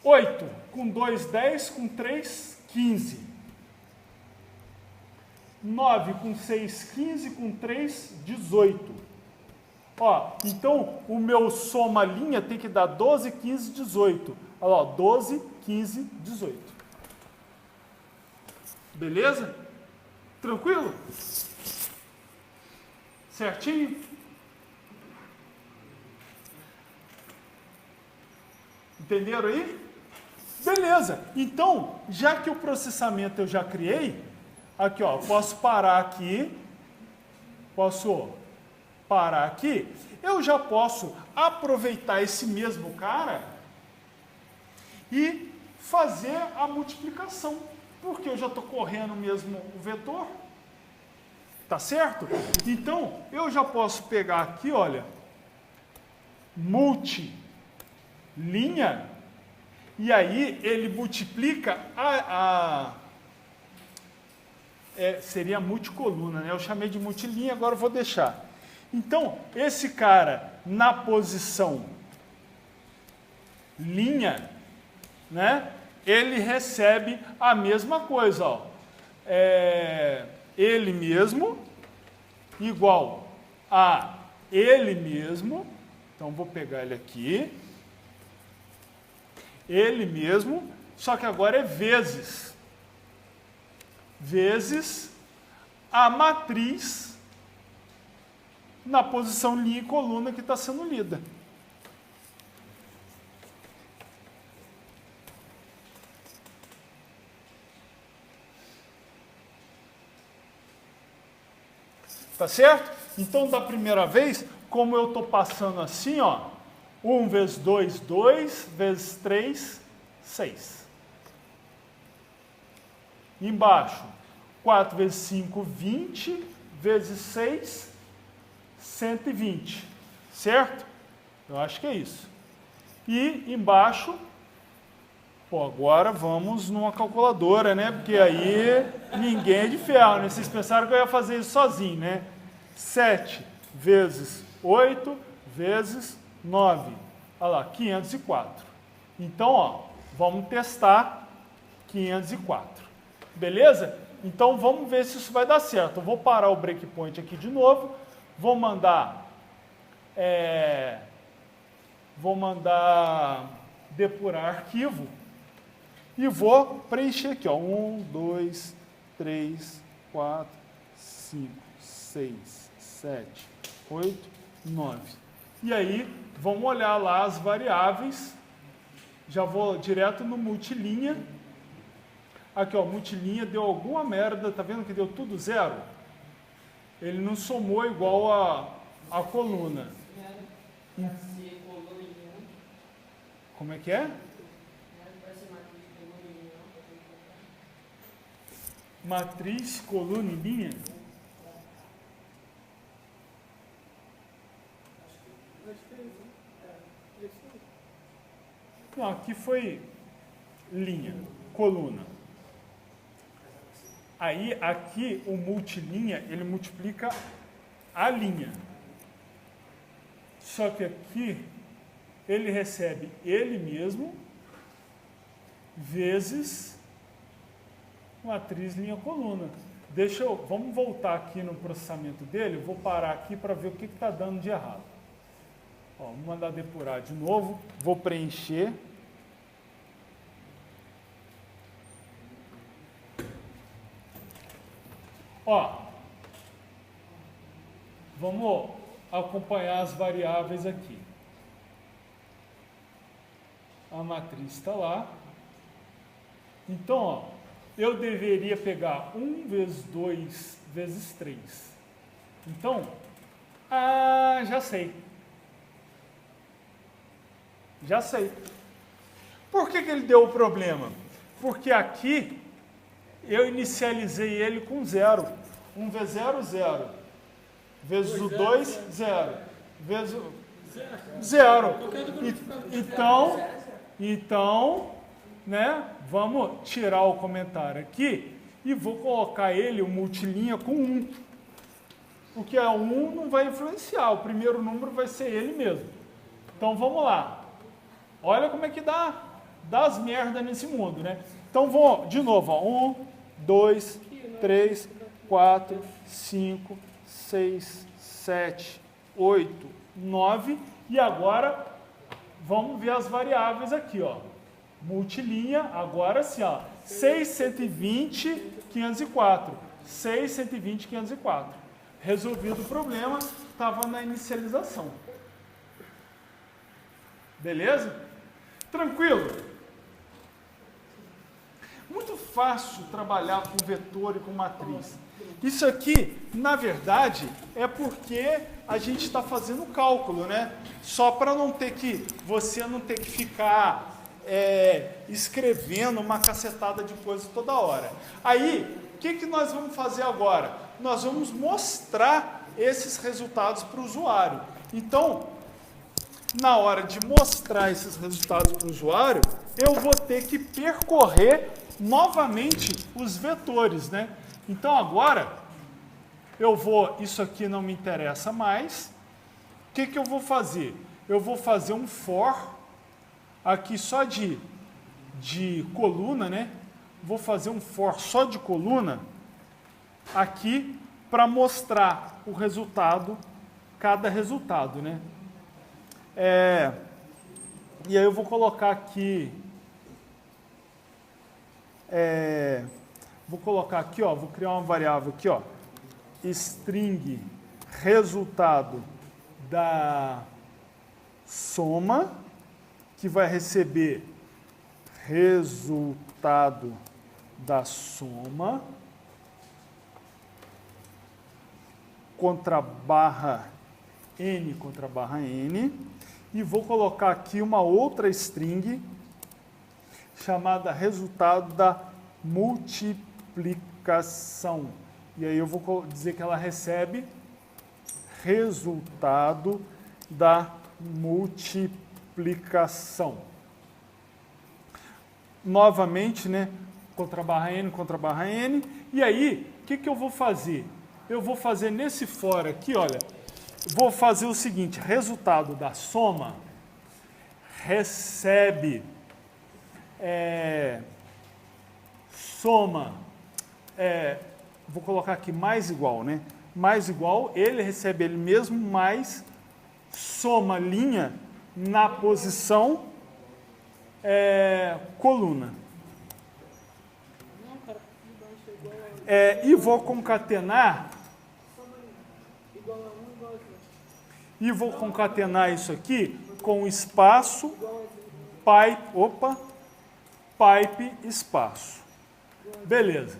8 com 2, 10, com 3, 15. 9 com 6, 15, com 3, 18. Ó, então o meu soma linha tem que dar 12, 15, 18. Olha lá, ó, 12, 15, 18. Beleza? Tranquilo? Certinho? Entenderam aí? Beleza. Então, já que o processamento eu já criei, aqui ó, posso parar aqui, eu já posso aproveitar esse mesmo cara e fazer a multiplicação, porque eu já estou correndo mesmo o vetor. Tá certo? Então, eu já posso pegar aqui, olha, multi linha, e aí ele multiplica seria multicoluna, né? Eu chamei de multilinha, agora eu vou deixar. Então, esse cara na posição linha, né? Ele recebe a mesma coisa, ó. Ele mesmo igual a ele mesmo. Então, vou pegar ele aqui. Ele mesmo, só que agora é vezes a matriz na posição linha e coluna que está sendo lida. Tá certo? Então, da primeira vez, como eu estou passando assim, ó, 1 vezes 2, 2, vezes 3, 6. Embaixo, 4 vezes 5, 20, vezes 6, 120. Certo? Eu acho que é isso. E embaixo, pô, agora vamos numa calculadora, né? Porque aí ninguém é de ferro, né? Vocês pensaram que eu ia fazer isso sozinho, né? 7 vezes 8 vezes 9. Olha lá, 504. Então, ó, vamos testar 504. Beleza? Então, vamos ver se isso vai dar certo. Eu vou parar o breakpoint aqui de novo. Vou mandar depurar arquivo. e vou preencher aqui, ó, 1, 2, 3, 4, 5, 6, 7, 8, 9. E aí, vamos olhar lá as variáveis. Já vou direto no multilinha. Aqui, ó, multilinha deu alguma merda, tá vendo que deu tudo zero? Ele não somou igual a coluna. Como é que é? Matriz, coluna e linha? Não, aqui foi linha, coluna. Aí, aqui, o multilinha, ele multiplica a linha. Só que aqui, ele recebe ele mesmo, vezes matriz, linha, coluna. Vamos voltar aqui no processamento dele, vou parar aqui para ver o que está dando de errado. Ó, vou mandar depurar de novo, vou preencher. Ó, vamos acompanhar as variáveis aqui. A matriz está lá. Então, ó, eu deveria pegar 1 vezes 2 vezes 3. Então, já sei. Já sei. Por que ele deu o problema? Porque aqui eu inicializei ele com 0. 1 vezes 0, 0. Vezes o 2, 0. Vezes o 0. Então, né, vamos tirar o comentário aqui e vou colocar ele, o multilinha, com 1. Porque a 1 não vai influenciar, o primeiro número vai ser ele mesmo. Então, vamos lá. Olha como é que dá as merdas nesse mundo, né? Então, vou, de novo, ó, 1, 2, 3, 4, 5, 6, 7, 8, 9. E agora, vamos ver as variáveis aqui, ó. Multilinha, agora sim, ó. 6, 120, 504. 6, 120, 504. Resolvido o problema, estava na inicialização. Beleza? Tranquilo? Muito fácil trabalhar com vetor e com matriz. Isso aqui, na verdade, é porque a gente está fazendo cálculo, né? Só para você não ter que ficar escrevendo uma cacetada de coisa toda hora. Aí, o que nós vamos fazer agora? Nós vamos mostrar esses resultados para o usuário. Então, na hora de mostrar esses resultados para o usuário, eu vou ter que percorrer novamente os vetores, né? Então agora, isso aqui não me interessa mais. O que eu vou fazer? Eu vou fazer um for, aqui só de coluna, né? Vou fazer um for só de coluna, aqui, para mostrar o resultado, cada resultado, né? E aí eu vou colocar aqui, ó, vou criar uma variável aqui, ó, string resultado da soma, que vai receber resultado da soma, contra barra n, e vou colocar aqui uma outra string chamada resultado da multiplicação. E aí eu vou dizer que ela recebe resultado da multiplicação. Novamente, né? Contra barra n. E aí, o que eu vou fazer? Eu vou fazer nesse for aqui, olha, vou fazer o seguinte, resultado da soma recebe soma, vou colocar aqui mais igual, né? Mais igual, ele recebe ele mesmo, mais soma linha na posição coluna. E vou concatenar. E vou concatenar isso aqui com espaço, pipe, espaço. Beleza.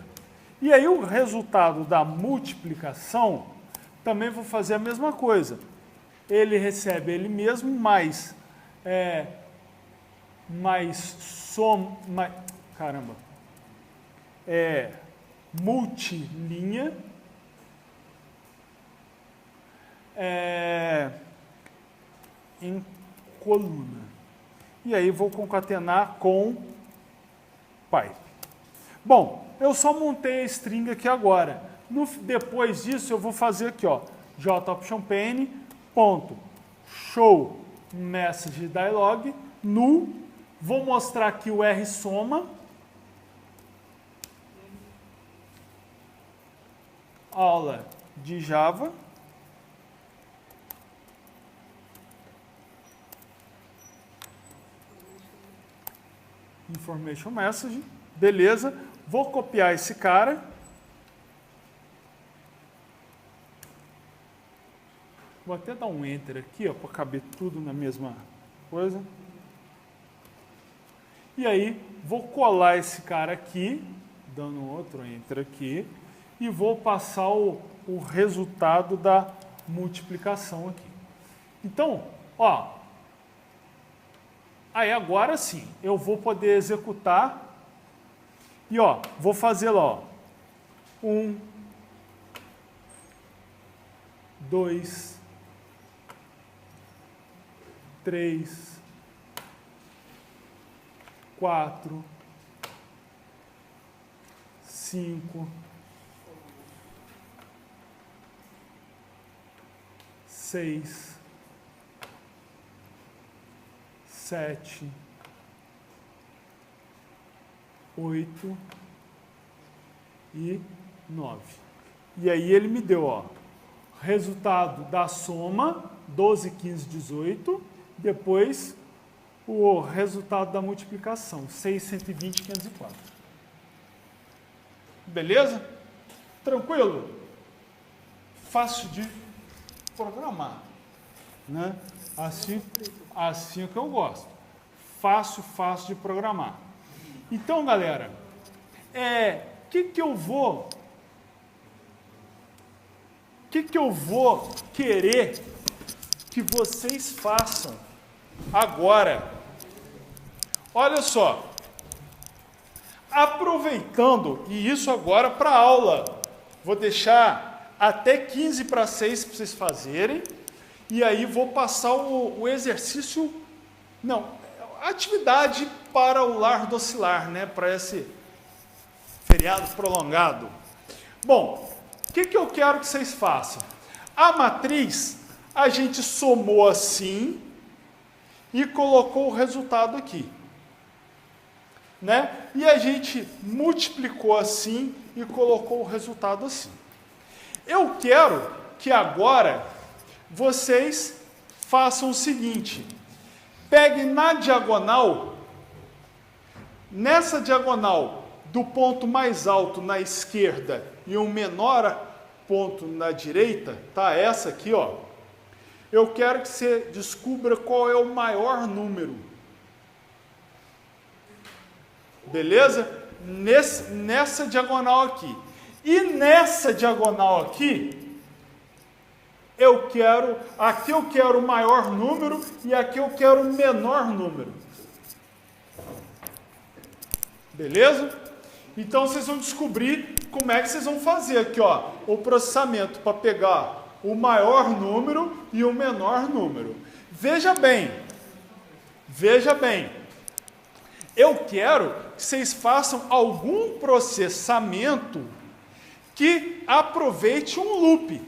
E aí o resultado da multiplicação, também vou fazer a mesma coisa. Ele recebe ele mesmo mais multilinha, em coluna. E aí vou concatenar com pipe. Bom, eu só montei a string aqui agora. Depois disso eu vou fazer aqui, ó, jOptionPane, ponto, show message dialog, nu, vou mostrar aqui o rsoma, aula de Java, information message, beleza, vou copiar esse cara, vou até dar um enter aqui, ó, para caber tudo na mesma coisa. E aí, vou colar esse cara aqui, dando outro enter aqui, e vou passar o resultado da multiplicação aqui. Então, ó, aí agora sim, eu vou poder executar, e ó, vou fazer lá, ó, 1, 2, 3, 4, 5, 6, 7, 8 e 9. E aí ele me deu, ó, resultado da soma, 12, 15, 18, depois o resultado da multiplicação, 6, 120, 504. Beleza? Tranquilo? Fácil de programar, né? Assim é que eu gosto. Fácil de programar. Então, galera, que eu vou querer que vocês façam agora? Olha só, aproveitando, e isso agora para a aula, vou deixar até 15 para 6 para vocês fazerem, e aí vou passar o exercício, atividade para o lar docilar, né, para esse feriado prolongado. Bom, o que eu quero que vocês façam? A matriz, a gente somou assim e colocou o resultado aqui, né? E a gente multiplicou assim e colocou o resultado assim. Eu quero que agora vocês façam o seguinte: peguem na diagonal, nessa diagonal do ponto mais alto na esquerda e um menor ponto na direita, tá? Essa aqui, ó. Eu quero que você descubra qual é o maior número. Beleza? Nessa diagonal aqui. E nessa diagonal aqui, aqui eu quero o maior número e aqui eu quero o menor número. Beleza? Então vocês vão descobrir como é que vocês vão fazer aqui, ó, o processamento para pegar o maior número e o menor número. Veja bem, eu quero que vocês façam algum processamento que aproveite um loop.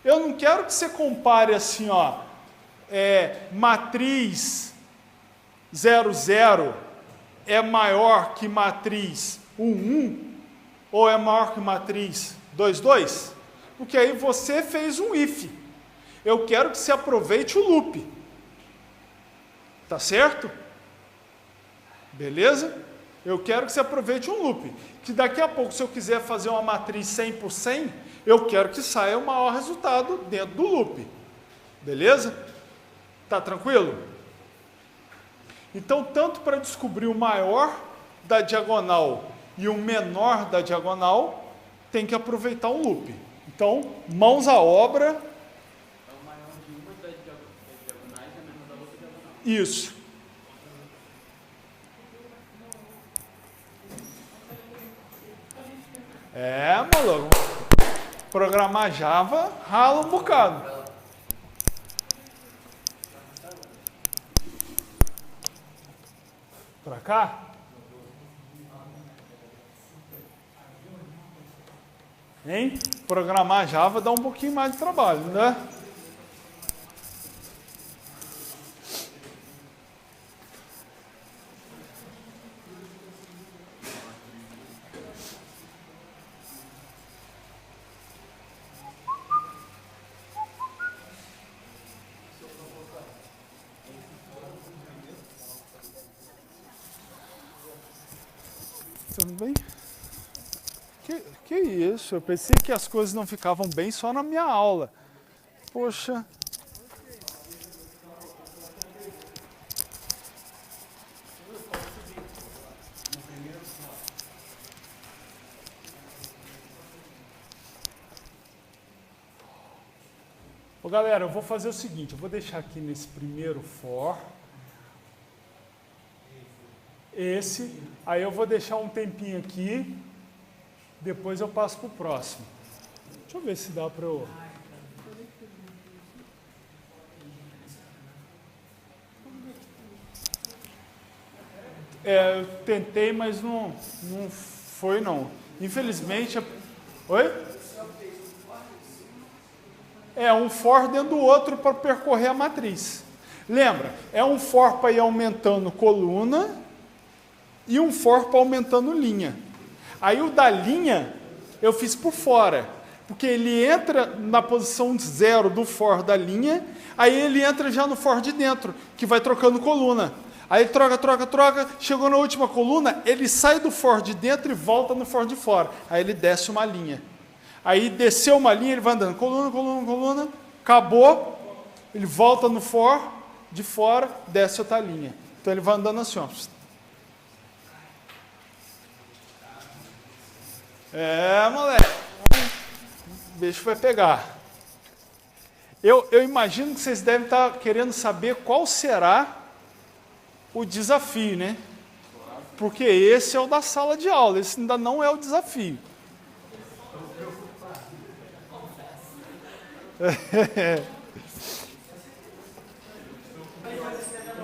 Eu não quero que você compare assim, ó, matriz 00 é maior que matriz 11 ou é maior que matriz 22, porque aí você fez um if. Eu quero que você aproveite o loop. Tá certo? Beleza? Eu quero que você aproveite um loop. Que daqui a pouco, se eu quiser fazer uma matriz 100 por 100, eu quero que saia o maior resultado dentro do loop. Beleza? Tá tranquilo? Então, tanto para descobrir o maior da diagonal e o menor da diagonal, tem que aproveitar um loop. Então, mãos à obra. É o maior de uma das diagonais e a menor da outra diagonal. Isso. Maluco. Programar Java rala um bocado. Pra cá? Hein? Programar Java dá um pouquinho mais de trabalho, né? Tudo bem? Que isso? Eu pensei que as coisas não ficavam bem só na minha aula. Poxa. Ô, galera, eu vou fazer o seguinte, eu vou deixar aqui nesse primeiro for. Esse, aí eu vou deixar um tempinho aqui, depois eu passo para o próximo. Deixa eu ver se dá para eu... Eu tentei, mas não foi não. Infelizmente... Oi? É um for dentro do outro para percorrer a matriz. Lembra, é um for para ir aumentando coluna e um for para aumentando linha. Aí o da linha eu fiz por fora, porque ele entra na posição 0 do for da linha, aí ele entra já no for de dentro, que vai trocando coluna. Aí ele troca, chegou na última coluna, ele sai do for de dentro e volta no for de fora. Aí ele desce uma linha. Aí desceu uma linha, ele vai andando, coluna, acabou, ele volta no for de fora, desce outra linha. Então ele vai andando assim, ó. Moleque, o bicho vai pegar. Eu imagino que vocês devem estar querendo saber qual será o desafio, né? Porque esse é o da sala de aula, esse ainda não é o desafio.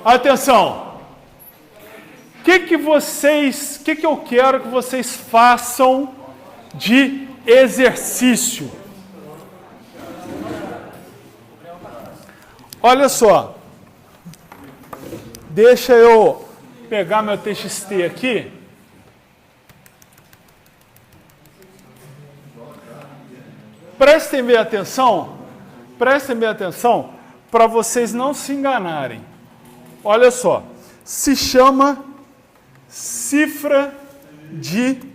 Atenção! O que eu quero que vocês façam de exercício? Olha só. Deixa eu pegar meu TXT aqui. Prestem bem atenção para vocês não se enganarem. Olha só, se chama cifra de